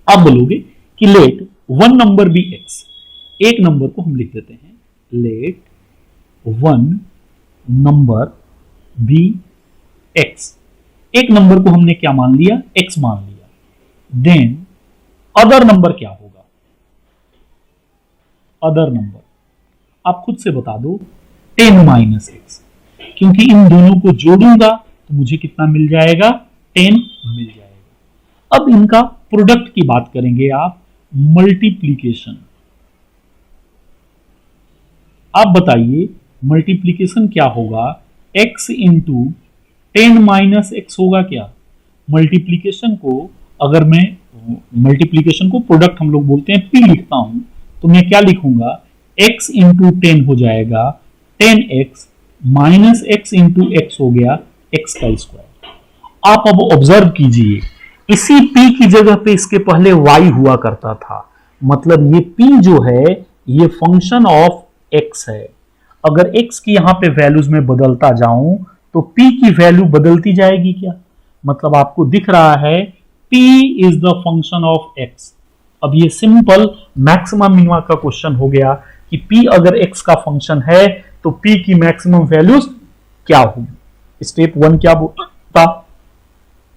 आप बोलोगे कि let one number be x, एक नंबर को हम लिख देते हैं let one number be x, एक नंबर को हमने क्या मान लिया, एक्स मान लिया। देन अदर नंबर क्या होगा, अदर नंबर आप खुद से बता दो 10 माइनस एक्स, क्योंकि इन दोनों को जोड़ूंगा तो मुझे कितना मिल जाएगा, 10 मिल जाएगा। अब इनका प्रोडक्ट की बात करेंगे आप, मल्टीप्लीकेशन। आप बताइए मल्टीप्लीकेशन क्या होगा, x इंटू 10 माइनस एक्स होगा क्या। मल्टीप्लीकेशन को अगर मैं मल्टीप्लीकेशन को प्रोडक्ट हम लोग बोलते हैं p लिखता हूं तो मैं क्या लिखूंगा, x इंटू 10 हो जाएगा 10x minus x into x हो गया x का स्क्वायर। आप अब ऑब्जर्व कीजिए, इसी p की जगह पे इसके पहले y हुआ करता था, मतलब ये p जो है ये फंक्शन ऑफ x है। अगर x की यहां पे वैल्यूज में बदलता जाऊं तो p की वैल्यू बदलती जाएगी क्या, मतलब आपको दिख रहा है p is the function of x। अब ये सिंपल मैक्सिमा मिनिमा का क्वेश्चन हो गया कि p अगर x का फंक्शन है तो p की मैक्सिमम वैल्यूज क्या होगी। स्टेप 1 क्या बोलता,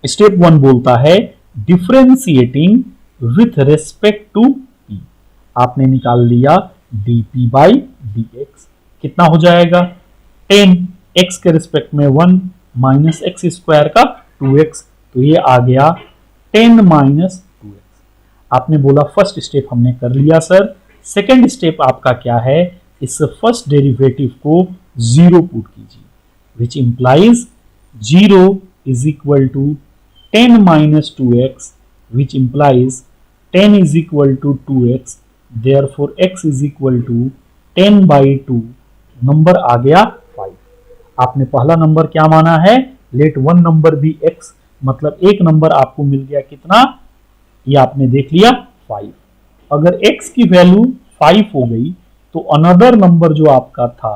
स्टेप 1 बोलता है differentiating with respect to p। आपने निकाल लिया dp बाई dx, कितना हो जाएगा 10, x के रिस्पेक्ट में 1 माइनस एक्स स्क्वायर का 2x, तो ये आ गया 10 माइनस 2x। आपने बोला फर्स्ट स्टेप हमने कर लिया सर, सेकेंड स्टेप आपका क्या है, इस फर्स्ट डेरिवेटिव को 0 पुट कीजिए, which implies 0 is equal to 10 minus 2x, which implies 10 is equal to 2x, therefore x is equal to 10 by 2, number आ गया 5। आपने पहला नंबर क्या माना है, let one number be x, मतलब एक नंबर आपको मिल गया कितना, ये आपने देख लिया 5। अगर x की वैल्यू 5 हो गई तो अनदर नंबर जो आपका था,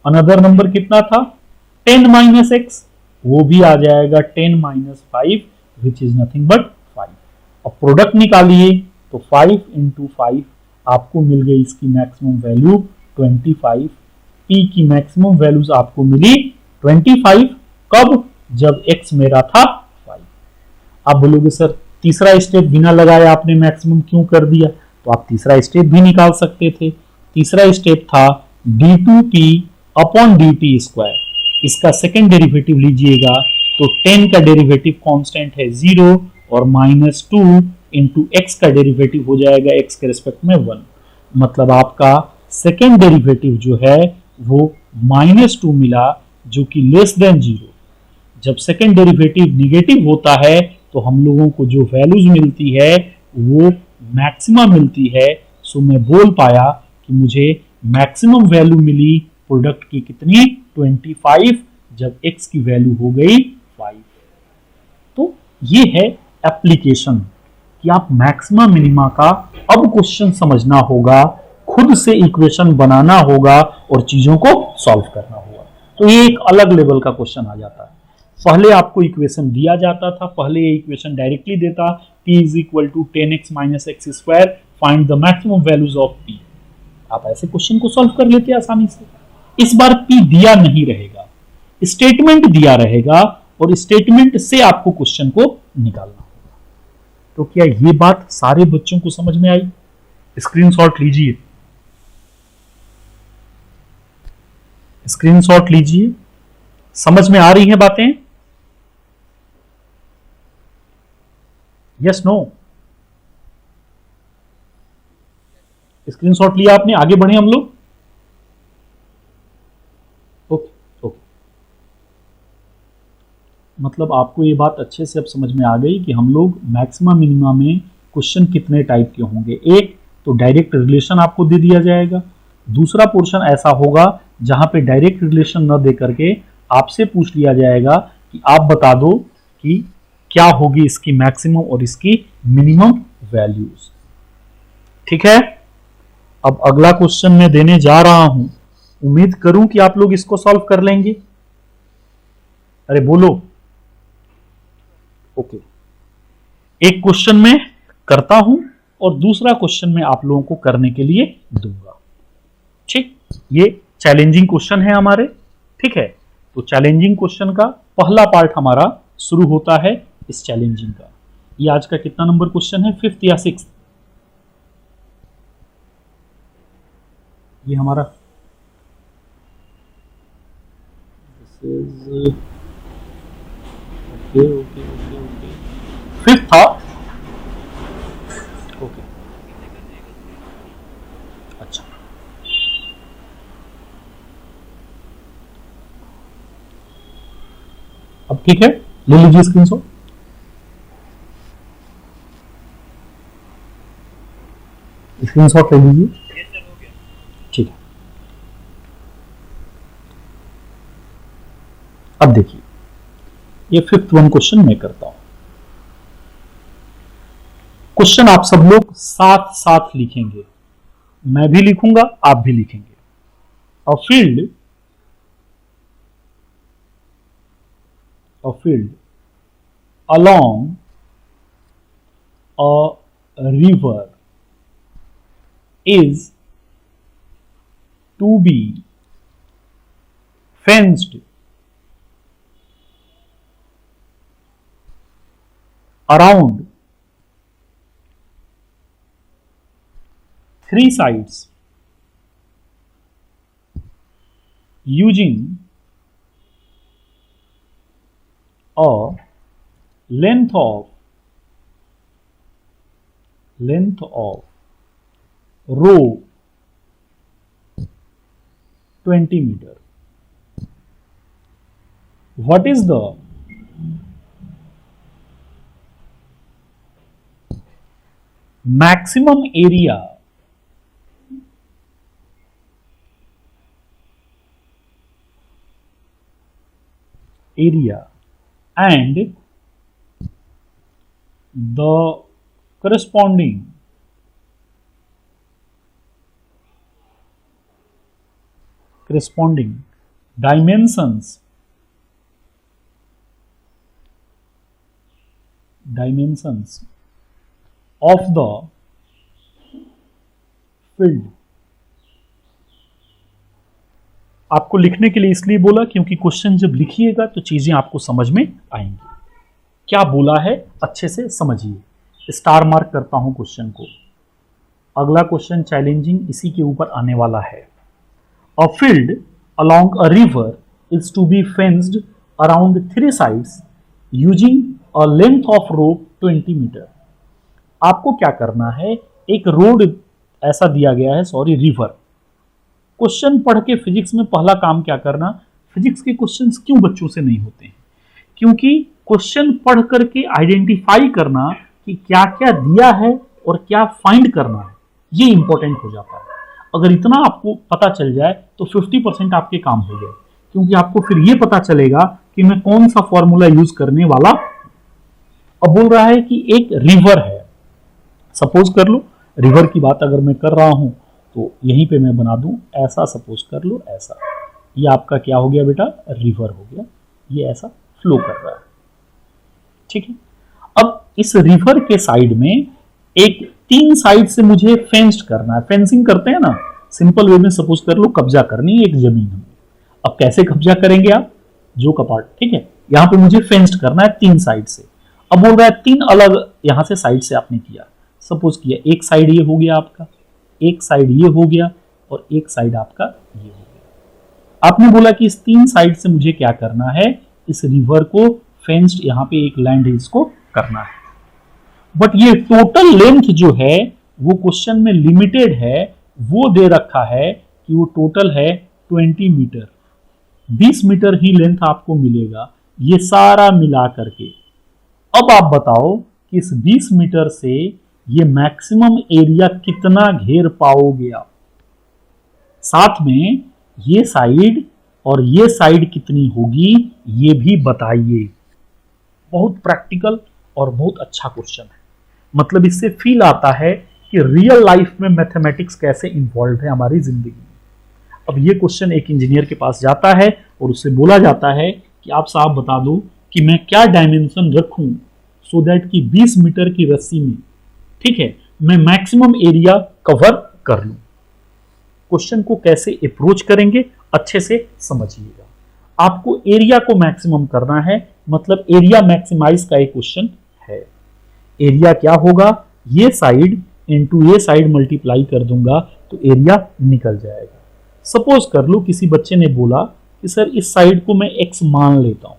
अनदर नंबर कितना था 10 माइनस एक्स, वो भी आ जाएगा 10 minus 5 which is nothing but 5। अब प्रोडक्ट निकालिए तो 5 इंटू 5 आपको मिल गई इसकी मैक्सिमम वैल्यू 25। p की मैक्सिमम वैल्यूज आपको मिली 25, कब, जब x मेरा था 5। आप बोलोगे सर तीसरा स्टेप बिना लगाए आपने मैक्सिमम क्यों कर दिया, तो आप तीसरा स्टेप भी निकाल सकते थे। तीसरा स्टेप था d2p अपॉन dt स्क्वायर, इसका सेकेंड डेरिवेटिव लीजिएगा तो 10 का डेरिवेटिव कांस्टेंट है 0 और माइनस 2 इंटू एक्स का डेरिवेटिव हो जाएगा x के रिस्पेक्ट में 1, मतलब आपका सेकेंड डेरिवेटिव जो है वो -2 मिला जो कि लेस देन 0। जब सेकेंड डेरिवेटिव निगेटिव होता है तो हम लोगों को जो वैल्यूज मिलती है वो मैक्सिमा मिलती है। सो मैं बोल पाया कि मुझे मैक्सिमम वैल्यू मिली प्रोडक्ट की कितनी 25, जब x की वैल्यू हो गई 5। तो ये है एप्लीकेशन कि आप मैक्सिमा मिनिमा का अब क्वेश्चन समझना होगा, खुद से इक्वेशन बनाना होगा और चीजों को सॉल्व करना होगा। तो ये एक अलग लेवल का क्वेश्चन आ जाता है। पहले आपको इक्वेशन दिया जाता था, पहले ये इक्वेशन डायरेक्टली देता p is equal to 10x minus x square, find the maximum values of p। आप ऐसे क्वेश्चन को सॉल्व कर लेते आसानी से। इस बार p दिया नहीं रहेगा, स्टेटमेंट दिया रहेगा और स्टेटमेंट से आपको क्वेश्चन को निकालना होगा। तो क्या ये बात सारे बच्चों को समझ में आई? स्क्रीनशॉट लीजिए, स्क्रीनशॉट लीजिए। समझ में आ रही हैं बातें? Yes no? स्क्रीनशॉट लिया आपने, आगे बढ़े हम लोग। ओके ओके, मतलब आपको ये बात अच्छे से अब समझ में आ गई कि हम लोग मैक्सिमा मिनिमा में क्वेश्चन कितने टाइप के होंगे। एक तो डायरेक्ट रिलेशन आपको दे दिया जाएगा, दूसरा पोर्शन ऐसा होगा जहां पे डायरेक्ट रिलेशन न दे करके आपसे पूछ लिया जाएगा कि आप बता दो कि क्या होगी इसकी मैक्सिमम और इसकी मिनिमम वैल्यूज। ठीक है, अब अगला क्वेश्चन मैं देने जा रहा हूं, उम्मीद करूं कि आप लोग इसको सॉल्व कर लेंगे। अरे बोलो। ओके, एक क्वेश्चन मैं करता हूं और दूसरा क्वेश्चन मैं आप लोगों को करने के लिए दूंगा। ठीक, ये चैलेंजिंग क्वेश्चन है हमारे। ठीक है, तो चैलेंजिंग क्वेश्चन का पहला पार्ट हमारा शुरू होता है इस चैलेंजिंग का। ये आज का कितना नंबर क्वेश्चन है, 5th या 6th? ये हमारा okay okay okay okay 5th था। ओके, अच्छा, अब ठीक है, ले लीजिए स्क्रीनशॉट। स्क्रीनशॉट ले लीजिए। ठीक है, अब देखिए, ये 5th वन क्वेश्चन मैं करता हूं। क्वेश्चन आप सब लोग साथ साथ लिखेंगे, मैं भी लिखूंगा, आप भी लिखेंगे। A field along a river is to be fenced around 3 sides using a length of rope 20 meter. What is the maximum area and the corresponding dimensions of the field? आपको लिखने के लिए इसलिए बोला क्योंकि क्वेश्चन जब लिखिएगा तो चीजें आपको समझ में आएंगी। क्या बोला है अच्छे से समझिए। स्टार मार्क करता हूं क्वेश्चन को। अगला क्वेश्चन चैलेंजिंग इसी के ऊपर आने वाला है। A field along a river is to be fenced around 3 sides using a length of rope 20 metre. आपको क्या करना है, एक रोड ऐसा दिया गया है, सॉरी रिवर। क्वेश्चन पढ़ के फिजिक्स में पहला काम क्या करना, फिजिक्स के क्वेश्चंस क्यों बच्चों से नहीं होते हैं, क्योंकि क्वेश्चन पढ़ करके आइडेंटिफाई करना कि क्या क्या दिया है और क्या फाइंड करना है, ये इंपॉर्टेंट हो जाता है। अगर इतना आपको पता चल जाए तो 50% आपके काम हो गए, क्योंकि आपको फिर ये पता चलेगा कि मैं कौन सा फॉर्मूला यूज करने वाला। अब बोल रहा है कि एक रिवर है, सपोज कर लो रिवर की बात अगर मैं कर रहा हूं तो यहीं पे मैं बना दूं ऐसा, सपोज कर लो ऐसा, ये आपका क्या हो गया बेटा, रिवर हो गया, ये ऐसा फ्लो कर रहा है। ठीक है, अब इस रिवर के साइड में एक 3 साइड से मुझे फेंस्ड करना है। फेंसिंग करते हैं ना सिंपल वे में, सपोज कर लो कब्जा करनी है एक जमीन में। अब कैसे कब्जा करेंगे आप, जो कपाट, ठीक है, यहां पे मुझे फेंस्ड करना है 3 साइड से। अब बोल रहा है 3 अलग यहां से साइड से आपने किया, सपोज किया एक साइड ये हो गया आपका, एक साइड ये हो गया और एक साइड आपका ये हो गया। आपने बोला कि इस 3 साइड से मुझे क्या करना है, इस रिवर को फेंस्ड, यहां पे एक लैंड है, इसको करना है। बट ये टोटल लेंथ जो है वो क्वेश्चन में लिमिटेड है, वो दे रखा है कि वो टोटल है 20 मीटर, 20 मीटर ही लेंथ आपको मिलेगा ये सारा मिला करके। अब आप बताओ कि इस 20 मीटर से ये मैक्सिमम एरिया कितना घेर पाओगे आप, साथ में ये साइड और ये साइड कितनी होगी ये भी बताइए। बहुत प्रैक्टिकल और बहुत अच्छा क्वेश्चन है, मतलब इससे फील आता है कि रियल लाइफ में मैथमेटिक्स कैसे इन्वॉल्व है हमारी जिंदगी में। अब ये क्वेश्चन एक इंजीनियर के पास जाता है और उससे बोला जाता है कि आप साहब बता दो कि मैं क्या डायमेंशन रखूं सो दैट कि 20 मीटर की रस्सी में, ठीक है, मैं मैक्सिमम एरिया कवर कर लूं। क्वेश्चन को कैसे अप्रोच करेंगे अच्छे से समझिएगा। आपको एरिया को मैक्सिमम करना है, मतलब एरिया मैक्सिमाइज का एक क्वेश्चन है। एरिया क्या होगा, ये साइड इनटू ये साइड मल्टीप्लाई कर दूंगा तो एरिया निकल जाएगा। सपोज कर लो किसी बच्चे ने बोला कि सर इस साइड को मैं x मान लेता हूं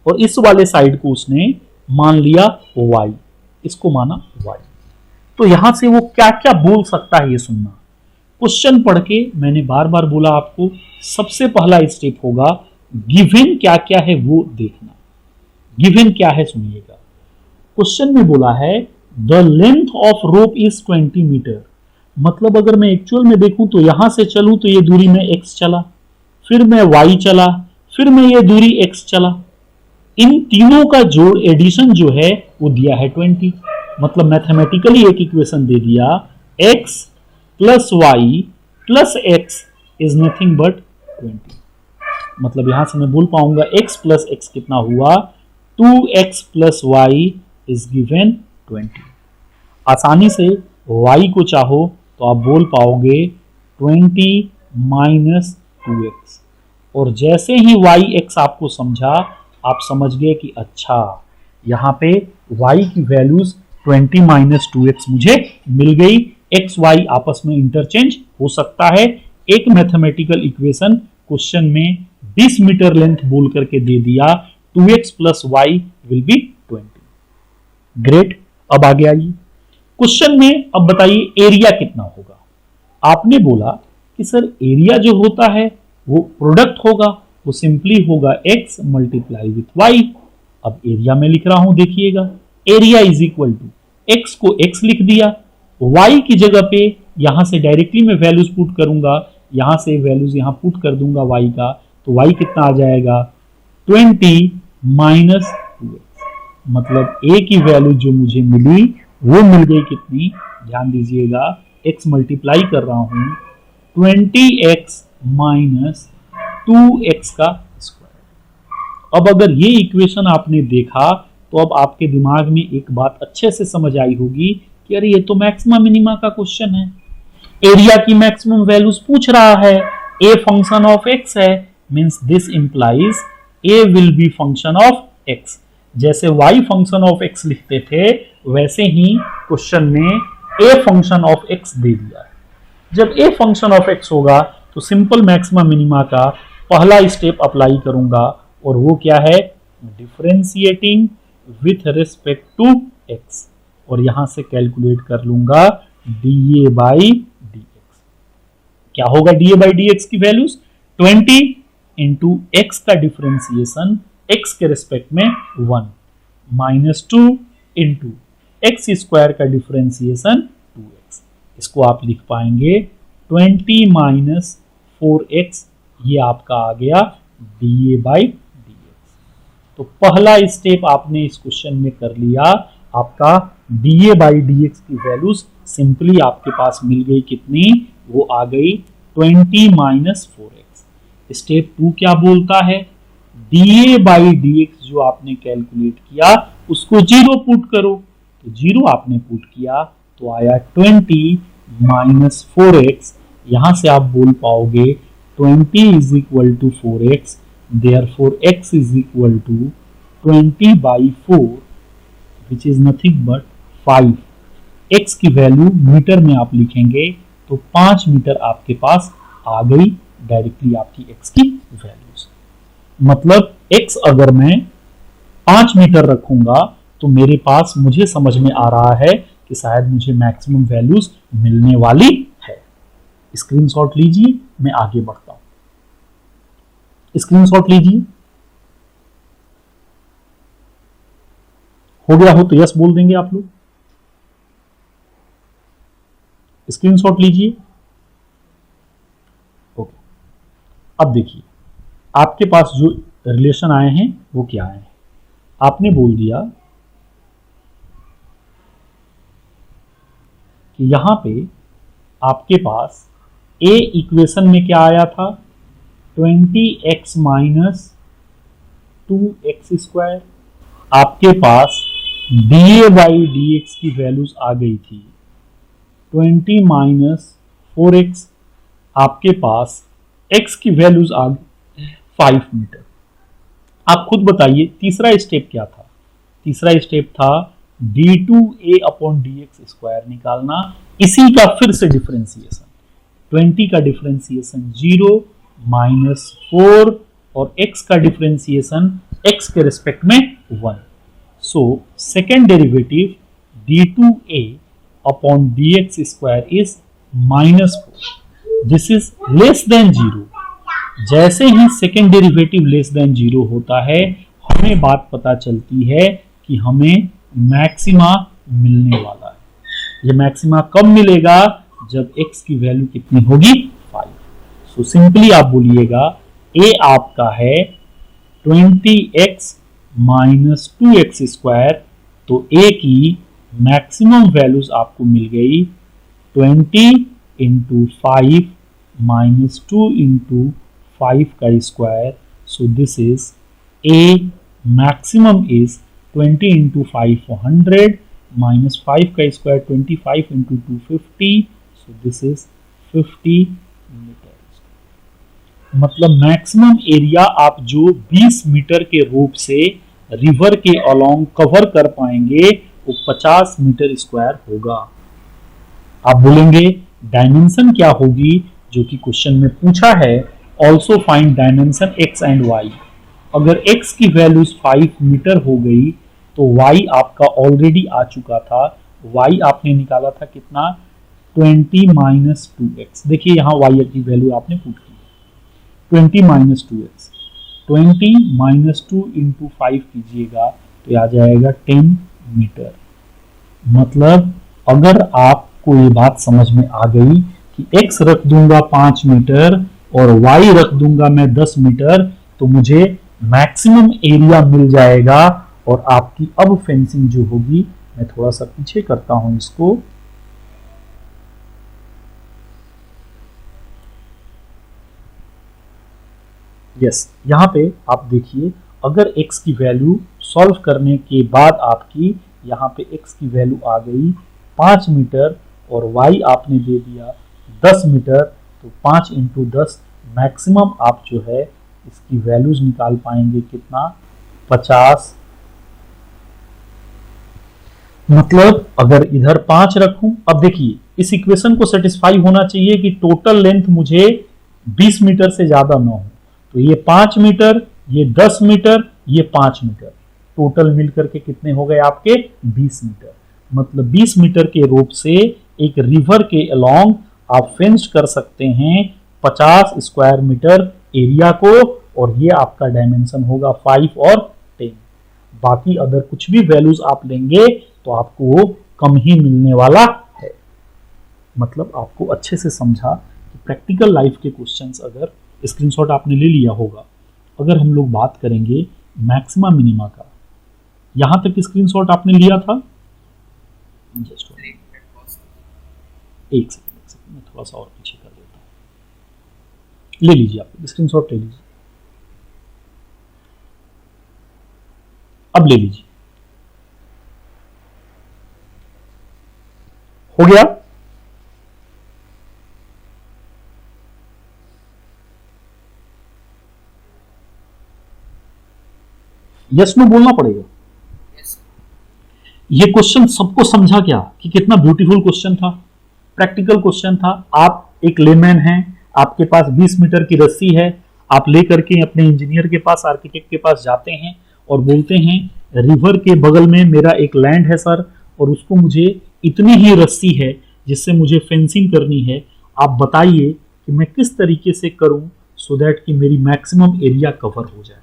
और इस वाले साइड को उसने मान लिया y, इसको माना y। तो यहां से वो क्या क्या बोल सकता है ये सुनना। क्वेश्चन पढ़ के मैंने बार बार बोला आपको, सबसे पहला स्टेप होगा गिवन क्या क्या है वो देखना। गिवन क्या है सुनिएगा। क्वेश्चन में बोला है the length of rope is 20 metre, मतलब अगर मैं एक्चुअल में देखूं तो यहां से चलूं तो ये दूरी में x चला, फिर मैं y चला, फिर मैं ये दूरी x चला, इन तीनों का जोड़ एडिशन जो है वो दिया है 20। मतलब मैथमेटिकली एक इक्वेशन दे दिया x plus y plus x is nothing but 20। मतलब यहां से मैं बोल पाऊंगा x प्लस x कितना हुआ, 2x plus Y is given 20। आसानी से y को चाहो तो आप बोल पाओगे 20 माइनस 2x, और जैसे ही yx आपको समझा आप समझ गए कि अच्छा यहाँ पे y की वैल्यूज 20 माइनस 2x मुझे मिल गई। x y आपस में इंटरचेंज हो सकता है। एक मैथमेटिकल इक्वेशन क्वेश्चन में 20 मीटर लेंथ बोल करके दे दिया, 2x plus y will be 20। Great. अब आगे आइए क्वेश्चन में। अब बताइए एरिया कितना होगा। आपने बोला कि सर एरिया जो होता है वो प्रोडक्ट होगा, वो सिंपली होगा x मल्टीप्लाई विथ y। अब एरिया में लिख रहा हूं, देखिएगा area is equal to x को x लिख दिया, y की जगह पे यहां से डायरेक्टली मैं वैल्यूज पुट करूंगा, यहां से वैल्यूज यहां पुट कर दूंगा y का, तो y कितना आ जाएगा 20 माइनस 2x। मतलब a की वैल्यू जो मुझे मिली वो मिल गई कितनी, ध्यान दीजिएगा x मल्टीप्लाई कर रहा हूं 20x माइनस 2x का स्क्वायर। अब अगर ये इक्वेशन आपने देखा तो अब आपके दिमाग में एक बात अच्छे से समझ आई होगी कि अरे ये तो मैक्सिमम मिनिमा का क्वेश्चन है, एरिया की मैक्सिमम वैल्यूज पूछ रहा है, a फंक्शन ऑफ x है, means this implies a will be function of x। जैसे y फंक्शन ऑफ x लिखते थे वैसे ही क्वेश्चन में a फंक्शन ऑफ x दे दिया है। जब a फंक्शन ऑफ x होगा तो सिंपल मैक्सिमम मिनिमा का पहला स्टेप अप्लाई करूंगा, और वो क्या है, differentiating with respect to x, और यहां से कैलकुलेट कर लूंगा dA बाई dx। क्या होगा dA बाई dx की वैल्यूज 20 इंटू x का डिफरेंशिएशन x के रिस्पेक्ट में 1 माइनस 2 इंटू एक्स स्क्वायर का डिफरेंशिएशन 2x। इसको आप लिख पाएंगे 20 माइनस 4x, ये आपका आ गया dA बाई dx। तो पहला स्टेप आपने इस क्वेश्चन में कर लिया, आपका dA बाई dx की वैल्यूज सिंपली आपके पास मिल गई कितनी, वो आ गई 20 माइनस 4x। स्टेप 2 क्या बोलता है, dA बाई dx जो आपने कैलकुलेट किया उसको 0 पुट करो, तो 0 आपने पुट किया तो आया 20 माइनस 4x। यहां से आप बोल पाओगे 20 is equal to 4x, therefore x is equal to 20 by 4 which is nothing but 5। x की वैल्यू मीटर में आप लिखेंगे तो 5 मीटर आपके पास आ गई डायरेक्टली आपकी x की वैल्यूज। मतलब x अगर मैं 5 मीटर रखूंगा तो मेरे पास मुझे समझ में आ रहा है कि शायद मुझे मैक्सिमम वैल्यूज मिलने वाली है। स्क्रीनशॉट लीजिए, मैं आगे बढ़ता हूं। स्क्रीनशॉट लीजिए, हो गया हो तो यस बोल देंगे आप लोग। स्क्रीनशॉट लीजिए। ओके, अब देखिए आपके पास जो रिलेशन आए हैं वो क्या है। आपने बोल दिया कि यहां पे आपके पास ए इक्वेशन में क्या आया था, 20x माइनस 2x²। आपके पास da बाई dx की वैल्यूज आ गई थी 20 माइनस 4x। आपके पास x की वैल्यूज आ गई 5 मीटर। आप खुद बताइए तीसरा स्टेप क्या था। तीसरा स्टेप था d2a अपॉन dx² निकालना। इसी का फिर से डिफरेंशिएशन, 20 का डिफरेंशिएशन 0 माइनस 4 और x का डिफरेंशिएशन x के रिस्पेक्ट में 1। So second derivative d2a upon dx² is -4। This is less than 0। जैसे ही सेकेंड डेरिवेटिव लेस देन 0 होता है हमें बात पता चलती है कि हमें मैक्सिमा मिलने वाला है। ये मैक्सिमा कब मिलेगा, जब x की वैल्यू कितनी होगी 5। सो सिंपली आप बोलिएगा a आपका है 20x माइनस 2x²। तो a की मैक्सिमम वैल्यूज आपको मिल गई 20 इंटू 5 माइनस 2 इंटू 5 का square. So this is a maximum is 20 into 5 100 minus 5 का square 25 into 250। So this is 50 metre. मतलब मैक्सिमम एरिया आप जो 20 मीटर के रूप से रिवर के अलोंग कवर कर पाएंगे वो 50 मीटर स्क्वायर होगा। आप बोलेंगे डायमेंशन क्या होगी, जो कि क्वेश्चन में पूछा है, also find dimension x and y। अगर x की वैल्यूज 5 मीटर हो गई तो y आपका ऑलरेडी आ चुका था। y आपने निकाला था कितना, 20 माइनस 2x। देखिए यहां y की वैल्यू आपने पुट की 20 माइनस 2x। 20 माइनस 2 इंटू 5 कीजिएगा तो आ जाएगा 10 मीटर। मतलब अगर आपको ये बात समझ में आ गई कि x रख दूंगा 5 मीटर और y रख दूंगा मैं 10 मीटर तो मुझे मैक्सिमम एरिया मिल जाएगा। और आपकी अब फेंसिंग जो होगी, मैं थोड़ा सा पीछे करता हूं इसको, यस यहां पे आप देखिए अगर x की वैल्यू सॉल्व करने के बाद आपकी यहां पे x की वैल्यू आ गई 5 मीटर और y आपने दे दिया 10 मीटर, तो 5 इंटू 10 मैक्सिमम आप जो है इसकी वैल्यूज निकाल पाएंगे कितना, 50। मतलब अगर इधर 5 रखूं, अब देखिए इस इक्वेशन को सेटिस्फाई होना चाहिए कि टोटल लेंथ मुझे 20 मीटर से ज्यादा ना हो। तो ये 5 मीटर, ये 10 मीटर, ये 5 मीटर, टोटल मिलकर के कितने हो गए आपके 20 मीटर। मतलब 20 मीटर के रोप से एक रिवर के अलोंग आप फेंस कर सकते हैं 50 स्क्वायर मीटर एरिया को, और ये आपका डायमेंशन होगा 5 और 10। बाकी अगर कुछ भी वैल्यूज आप लेंगे तो आपको वो कम ही मिलने वाला है। मतलब आपको अच्छे से समझा कि प्रैक्टिकल लाइफ के क्वेश्चंस, अगर स्क्रीनशॉट आपने ले लिया होगा, अगर हम लोग बात करेंगे मैक्सिमा मिनिमा का, यहां तक स्क्रीनशॉट आपने लिया था, जस्ट एक सेकंड मैं थोड़ा सा और पीछे कर देता हूं। ले लीजिए, आप स्क्रीनशॉट ले लीजिए, अब ले लीजिए, हो गया। यस नो बोलना पड़ेगा। ये क्वेश्चन सबको समझा क्या कि कितना ब्यूटीफुल क्वेश्चन था, प्रैक्टिकल क्वेश्चन था। आप एक लेमैन हैं, आपके पास 20 मीटर की रस्सी है, आप लेकर के अपने इंजीनियर के पास, आर्किटेक्ट के पास जाते हैं और बोलते हैं रिवर के बगल में मेरा एक लैंड है सर, और उसको मुझे इतनी ही रस्सी है जिससे मुझे फेंसिंग करनी है, आप बताइए कि मैं किस तरीके से करूं सो दैट कि मेरी मैक्सिमम एरिया कवर हो जाए।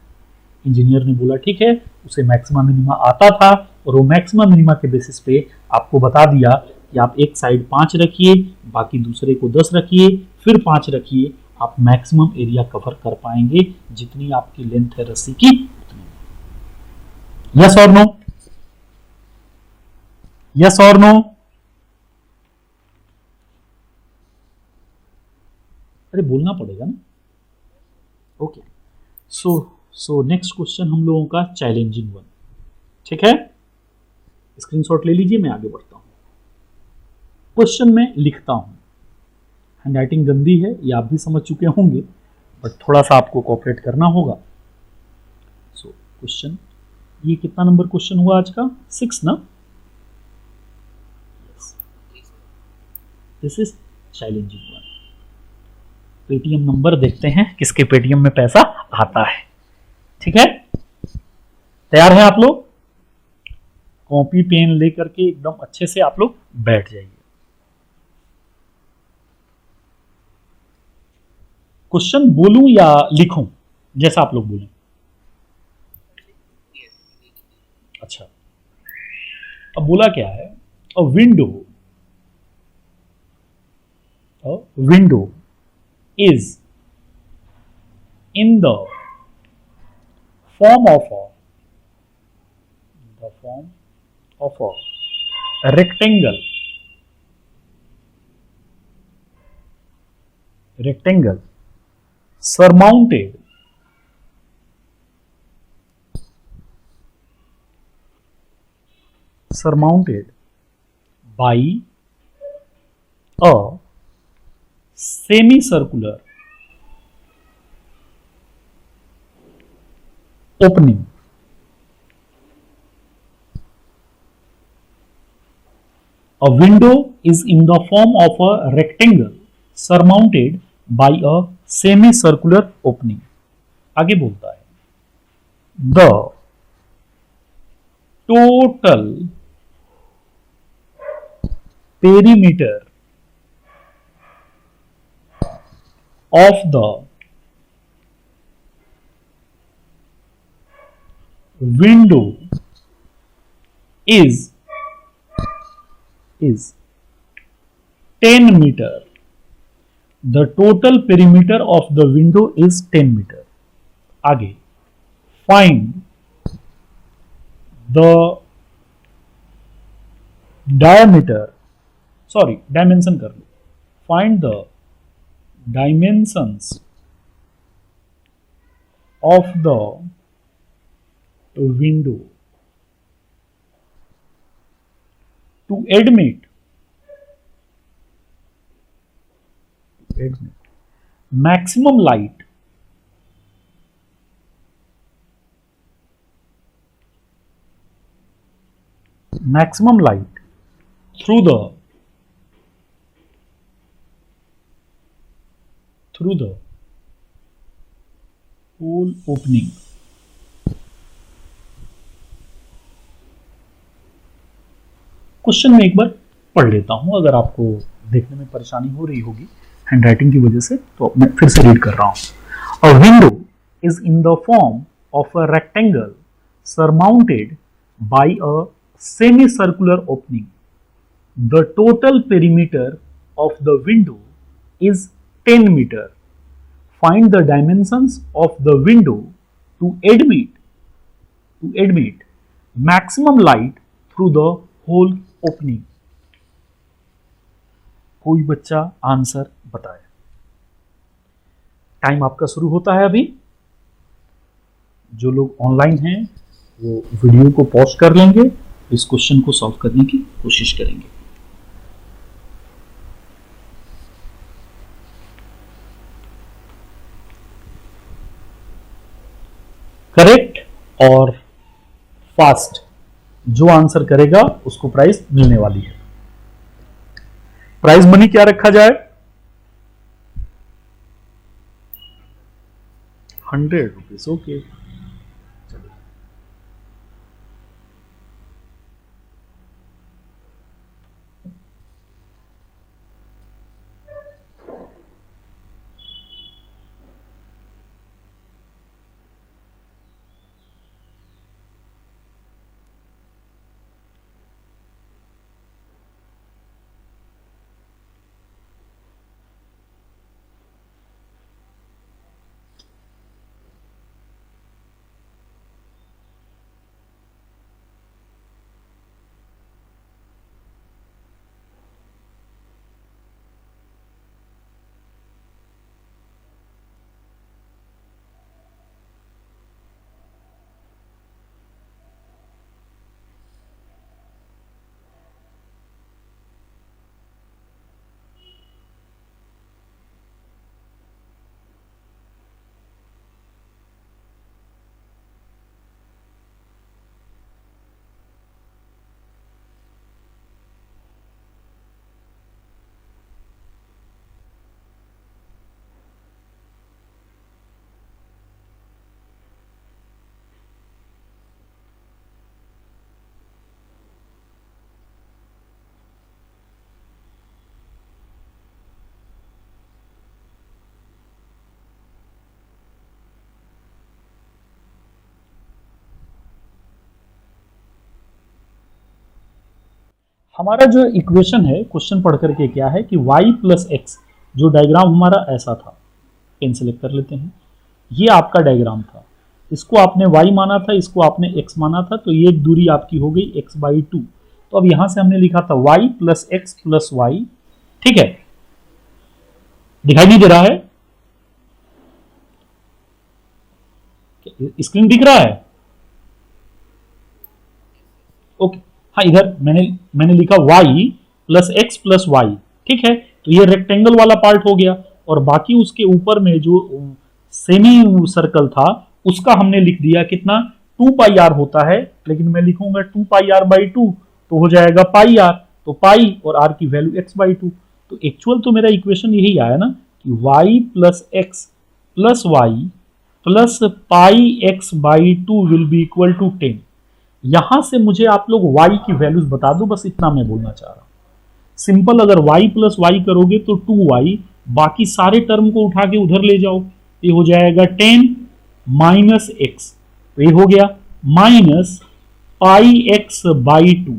इंजीनियर ने बोला ठीक है, उसे मैक्सिमा मिनिमा आता था और वो मैक्सिमा मिनिमा के बेसिस पे आपको बता दिया कि आप एक साइड 5 रखिए, बाकी दूसरे को 10 रखिए, फिर 5 रखिए, आप मैक्सिमम एरिया कवर कर पाएंगे जितनी आपकी लेंथ है रस्सी की उतनी। यस और नो? यस और नो? अरे बोलना पड़ेगा ना। ओके, सो नेक्स्ट क्वेश्चन हम लोगों का चैलेंजिंग वन, ठीक है? स्क्रीनशॉट ले लीजिए, मैं आगे बढ़ता हूं। क्वेश्चन में लिखता हूं, हैंडराइटिंग गंदी है ये आप भी समझ चुके होंगे, बट थोड़ा सा आपको कोऑपरेट करना होगा। सो क्वेश्चन, ये कितना नंबर क्वेश्चन हुआ आज का? 6 ना? This is challenging one. Paytm number देखते हैं किसके पेटीएम में पैसा आता है, ठीक है? तैयार हैं आप लोग? कॉपी पेन लेकर के एकदम अच्छे से आप लोग बैठ जाइए। क्वेश्चन बोलूं या लिखूं, जैसा आप लोग बोलें। अच्छा, अब बोला क्या है? अ window is in the form of a rectangle surmounted by a semicircular opening. A window is in the form of a rectangle surmounted by a semicircular opening. आगे बोलता है the total perimeter of the window is 10 meter. The total perimeter of the window is 10 meter. आगे find the dimension कर लो। Find the dimensions of the window to admit maximum light through the whole opening. Question में एक बार पढ़ लेता हूं, अगर आपको देखने में परेशानी हो रही होगी हैंडराइटिंग की वजह से, तो मैं फिर से रीड कर रहा हूं। A window is in the form of a rectangle surmounted by a semi circular opening. The total perimeter of the window is 10 metre. Find the dimensions of the window to admit maximum light through the whole opening. कोई बच्चा answer बताए। Time आपका शुरू होता है अभी। जो लोग ऑनलाइन हैं वो वीडियो को पॉज कर लेंगे, इस क्वेश्चन को सॉल्व करने की कोशिश करेंगे। करेक्ट और फास्ट जो आंसर करेगा उसको प्राइज मिलने वाली है। प्राइज मनी क्या रखा जाए? 100 रुपीज, ओके। हमारा जो इक्वेशन है क्वेश्चन पढ़ करके क्या है कि y प्लस एक्स, जो डायग्राम हमारा ऐसा था, पेन सेलेक्ट कर लेते हैं, ये आपका डायग्राम था, इसको आपने y माना था, इसको आपने x माना था, तो ये दूरी आपकी हो गई x/2। तो अब यहां से हमने लिखा था y plus x plus y, ठीक है, दिखाई नहीं दे रहा है, स्क्रीन दिख रहा है, ओके। हाँ, इधर मैंने लिखा y plus x plus y, ठीक है, तो ये रेक्टेंगल वाला पार्ट हो गया, और बाकी उसके ऊपर में जो सेमी सर्कल था उसका हमने लिख दिया कितना, 2πr होता है, लेकिन मैं लिखूंगा 2πr/2, तो हो जाएगा πr, तो पाई और r की वैल्यू x/2। तो एक्चुअल तो मेरा इक्वेशन यही आया ना कि y plus x plus y plus pi x/2 will be equal to 10। यहां से मुझे आप लोग y की वैल्यूज बता दो, बस इतना मैं बोलना चाह रहा हूं। सिंपल, अगर y प्लस वाई करोगे तो 2y, बाकी सारे टर्म को उठा के उधर ले जाओ, ये हो जाएगा 10 माइनस एक्स, तो ये हो गया माइनस पाई x/2।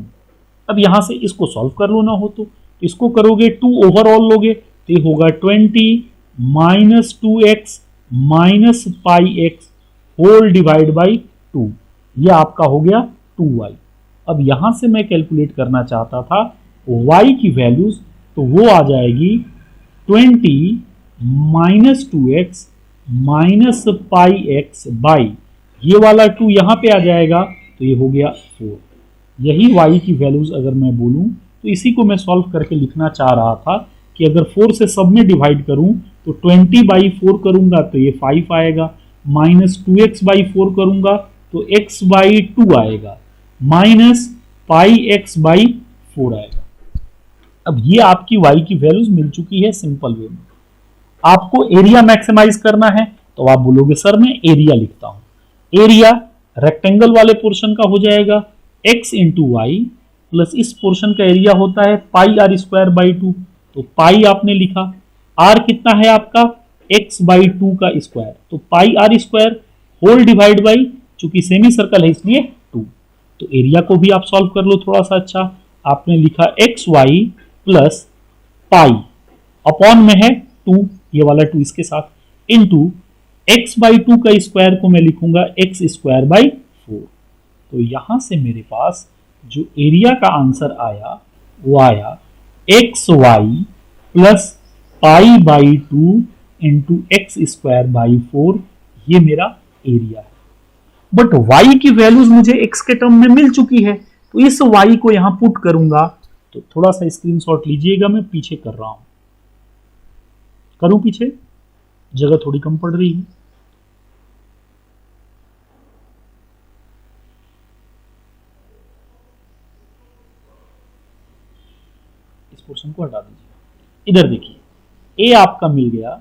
अब यहां से इसको सॉल्व कर लो ना हो तो इसको करोगे 2 ओवरऑल लोगे तो ये होगा 20 minus 2x minus pi x whole divide by 2, ये आपका हो गया 2y। अब यहां से मैं कैलकुलेट करना चाहता था y की वैल्यूज, तो वो आ जाएगी 20 minus 2x minus pi x by, ये वाला 2 यहां पे आ जाएगा, तो ये हो गया 4। यही y की वैल्यूज अगर मैं बोलूं तो इसी को मैं सॉल्व करके लिखना चाह रहा था कि अगर 4 से सब में डिवाइड करूं तो 20/4 करूंगा तो ये 5 आएगा, माइनस 2x/4 करूंगा तो x/2 आएगा, माइनस पाई x/4 आएगा। अब ये आपकी y की वैल्यूज मिल चुकी है सिंपल वे में। आपको एरिया मैक्सिमाइज करना है तो आप बोलोगे सर मैं एरिया लिखता हूं, एरिया रेक्टेंगल वाले पोर्शन का हो जाएगा x इंटू वाई प्लस इस पोर्शन का एरिया होता है πr²/2, तो पाई आपने लिखा, r कितना है आपका x/2 का स्क्वायर, तो πr² होल डिवाइड बाई, चूंकि सेमी सर्कल है इसलिए 2। तो एरिया को भी आप सॉल्व कर लो थोड़ा सा अच्छा, आपने लिखा xy प्लस पाई अपॉन में है 2, ये वाला 2 इसके साथ, इंटू x/2 का स्क्वायर को मैं लिखूंगा x²/4। तो यहां से मेरे पास जो एरिया का आंसर आया वो आया xy प्लस π/2 इंटू x²/4, ये मेरा एरिया है। बट y की वैल्यूज मुझे x के टर्म में मिल चुकी है, तो इस y को यहां पुट करूंगा, तो थोड़ा सा स्क्रीनशॉट लीजिएगा, मैं पीछे कर रहा हूं, करूं पीछे, जगह थोड़ी कम पड़ रही है। इस पोर्शन को हटा दीजिए, इधर देखिए, a आपका मिल गया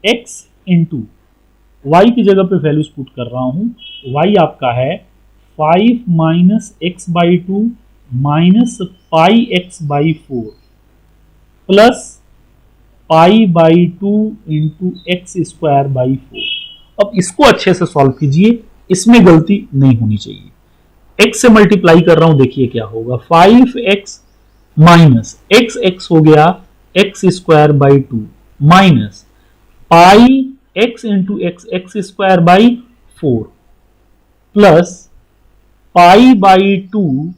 x इंटू y की जगह पे वैल्यूज पुट कर रहा हूं। y आपका है 5 minus x by two minus pi x by four plus pi by two into x square by four. अब इसको अच्छे से सॉल्व कीजिए, इसमें गलती नहीं होनी चाहिए। x से मल्टीप्लाई कर रहा हूं, देखिए क्या होगा। 5x माइनस एक्स एक्स हो गया x square by two minus pi x into x x square by four plus pi by two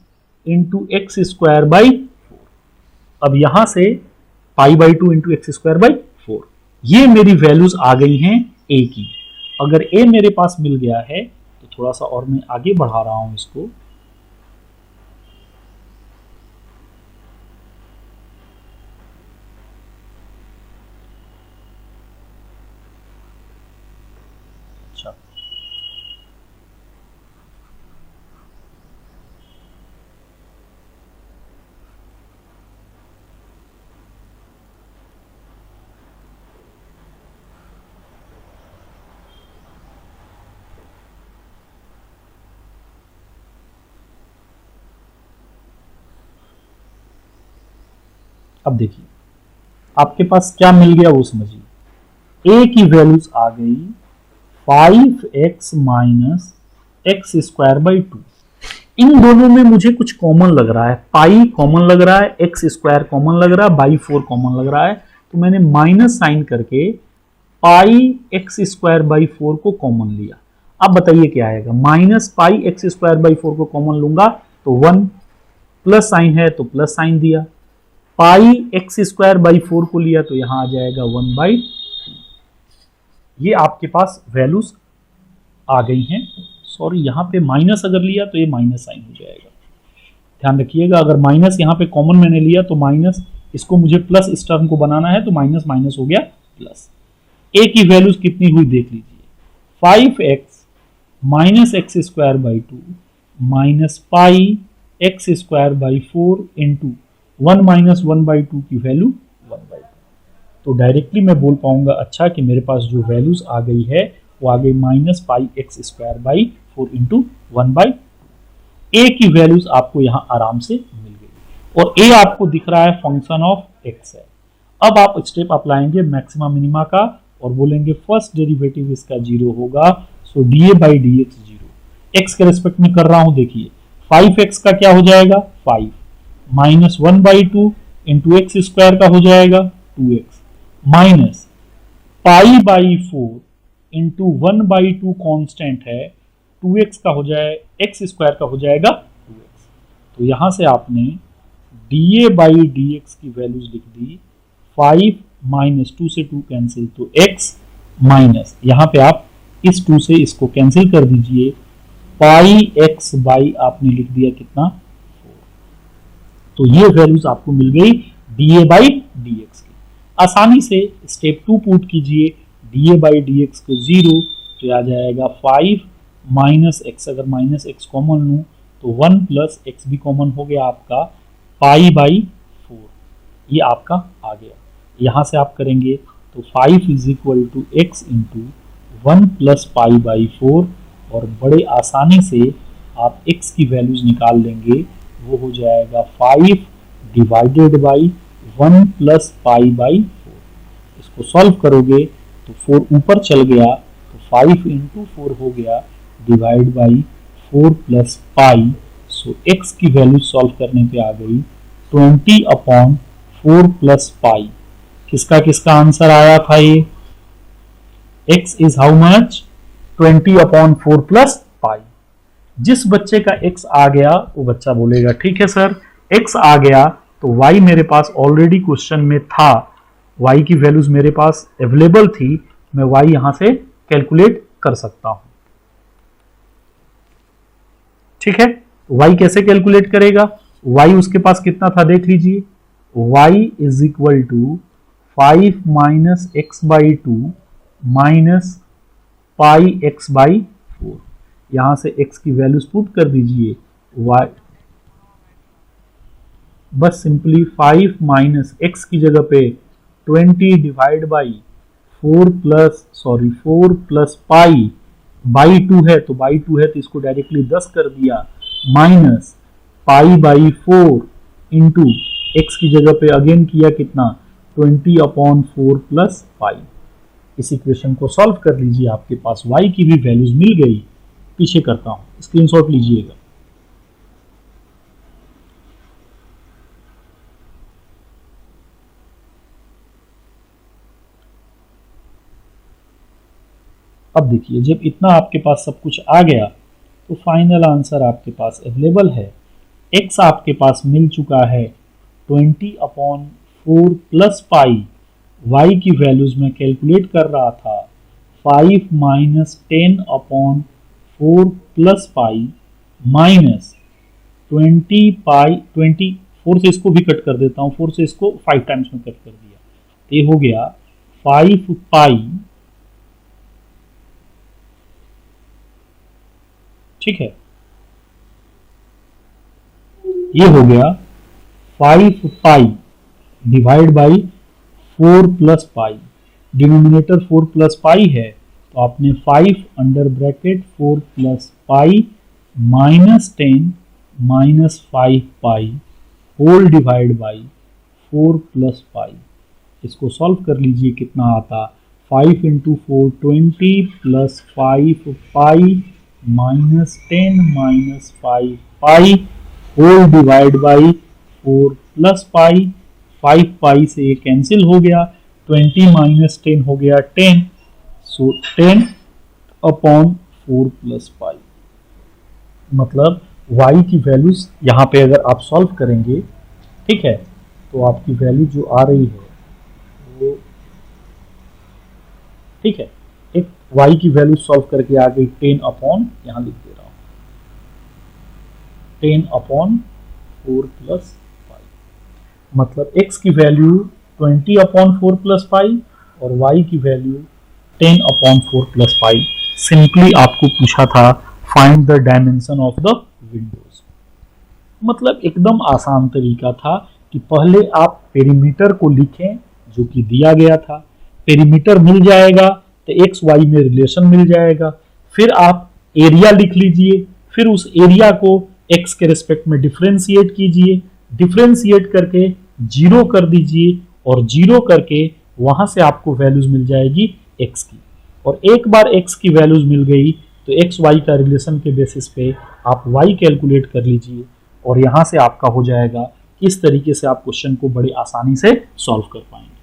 into x square by four. अब यहां से pi by two into x square by four, ये मेरी values आ गई हैं a की। अगर a मेरे पास मिल गया है तो थोड़ा सा और मैं आगे बढ़ा रहा हूं इसको। अच्छा, अब देखिए आपके पास क्या मिल गया वो समझिए। a की वैल्यूज आ गई 5x minus x square by two. इन दोनों में मुझे कुछ कॉमन लग रहा है, पाई कॉमन लग रहा है, एक्स स्क्वायर कॉमन लग रहा है, बाई फोर कॉमन लग रहा है, तो मैंने माइनस साइन करके पाई एक्स स्क्वायर बाई फोर को कॉमन लिया। अब बताइए क्या आएगा। Minus pi x square by four को कॉमन लूंगा तो वन, प्लस साइन है तो प्लस साइन दिया, पाई एक्स स्क्वायर बाई फोर को लिया तो यहां आ जाएगा वन बाई। ये आपके पास वैल्यूज आ गई हैं। सॉरी, यहां पे माइनस अगर लिया तो ये माइनस साइन हो जाएगा, ध्यान रखिएगा। अगर माइनस यहां पे कॉमन मैंने लिया तो माइनस, इसको मुझे प्लस इस टर्म को बनाना है तो माइनस माइनस हो गया प्लस। ए की वैल्यूज कितनी हुई देख लीजिए, 5x minus x square by two minus pi x square by four into one minus one by to की वैल्यू वन बाई टू। तो डायरेक्टली मैं बोल पाऊंगा अच्छा कि मेरे पास जो वैल्यूज आ गई है वो आ गई minus pi x square by four into one by two. A की वैल्यूज आपको यहां आराम से मिल गई और ए आपको दिख रहा है फंक्शन ऑफ एक्स है। अब आप स्टेप अप्लाएंगे मैक्सिमा मिनिमा का और बोलेंगे फर्स्ट डेरिवेटिव इसका जीरो होगा, so d a by d x zero. X के रेस्पेक्ट में कर रहा हूं, देखिए 5x का क्या हो जाएगा 5 minus one by two into x square का हो जाएगा 2x minus pi by four into one by to constant है 2x का हो जाए एक्स स्क्वायर का हो जाएगा 2x। तो यहां से आपने D a by d x की वैल्यूज लिख दी। 5 माइनस टू से टू कैंसिल तो x माइनस यहां पे आप इस टू से इसको कैंसिल कर दीजिए, पाई एक्स बाई आपने लिख दिया कितना 4। तो ये वैल्यूज आपको मिल गई D a by d x की। आसानी से स्टेप टू पुट कीजिए, D a by d x को जीरो तो आ जाएगा 5 माइनस एक्स, अगर माइनस एक्स कॉमन लूँ तो 1 प्लस एक्स भी कॉमन हो गया आपका, पाई बाई 4 ये आपका आ गया। यहाँ से आप करेंगे तो 5 is equal to x into one plus pi by 4 और बड़े आसानी से आप x की वैल्यूज निकाल लेंगे, वो हो जाएगा 5 divided by 1 plus pi by 4। इसको सॉल्व करोगे तो 4 ऊपर चल गया तो 5 इंटू 4 हो गया divide by 4 plus pi. So x की वैल्यू सॉल्व करने पे आ गई 20 अपॉन 4 प्लस पाई। किसका किसका आंसर आया था ये, x is how much 20 upon 4 plus पाई। जिस बच्चे का x आ गया वो बच्चा बोलेगा ठीक है सर x आ गया तो y मेरे पास ऑलरेडी क्वेश्चन में था, y की वैल्यूज मेरे पास अवेलेबल थी, मैं y यहां से कैलकुलेट कर सकता हूं। ठीक है, y कैसे कैलकुलेट करेगा, y उसके पास कितना था देख लीजिए, y is equal to 5 minus x by two minus pi x by 4। यहां से x की वैल्यूज पुट कर दीजिए, y बस सिंपली 5 माइनस एक्स की जगह पे 20 divide by 4 plus pi by 2 है, तो बाई 2 है तो इसको डायरेक्टली 10 कर दिया, minus pi by 4 into x की जगह पे अगेन किया कितना 20/4 प्लस पाई। इस इक्वेशन को सॉल्व कर लीजिए, आपके पास y की भी वैल्यूज मिल गई। पीछे करता हूं, स्क्रीनशॉट लीजिएगा। अब देखिए, जब इतना आपके पास सब कुछ आ गया तो फाइनल आंसर आपके पास अवेलेबल है। x आपके पास मिल चुका है 20/4 प्लस पाई। y की वैल्यूज में कैलकुलेट कर रहा था 5 माइनस 10/4 प्लस पाई माइनस 4 से इसको भी कट कर देता हूं, 4 से इसको 5 टाइम्स में कट कर दिया, तो ये हो गया 5 पाई, ठीक है, ये हो गया 5 pi divide by 4 plus pi. Denominator 4 plus pi है तो आपने 5 under bracket 4 plus pi minus 10 minus 5 pi whole divide by 4 plus pi. इसको सॉल्व कर लीजिए, कितना आता 5 into 4 20 plus 5 pi minus 10 minus 5 pi whole divide by 4 plus pi. 5 pi से ये कैंसिल हो गया, 20 माइनस 10 हो गया 10, सो 10/4 प्लस पाई। मतलब y की वैल्यूज यहाँ पे अगर आप सॉल्व करेंगे, ठीक है, तो आपकी वैल्यू जो आ रही है वो, ठीक है, एक y की वैल्यू सॉल्व करके आ गई 10 अपॉन, यहाँ लिख दे रहा हूं 10/4 प्लस पाई। मतलब x की वैल्यू 20/4 प्लस पाई और y की वैल्यू 10/4 प्लस पाई। सिंपली आपको पूछा था find the dimension of the Windows. मतलब एकदम आसान तरीका था कि पहले आप पेरीमीटर को लिखें जो कि दिया गया था, पेरीमीटर मिल जाएगा तो एक्स वाई में रिलेशन मिल जाएगा, फिर आप एरिया लिख लीजिए, फिर उस एरिया को एक्स के रिस्पेक्ट में डिफरेंशिएट कीजिए, डिफरेंशिएट करके जीरो कर दीजिए और जीरो करके वहां से आपको वैल्यूज मिल जाएगी एक्स की। और एक बार एक्स की वैल्यूज मिल गई तो एक्स वाई का रिलेशन के बेसिस पे आप वाई कैलकुलेट कर लीजिए और यहां से आपका हो जाएगा। इस तरीके से आप क्वेश्चन को बड़ी आसानी से सॉल्व कर पाएंगे।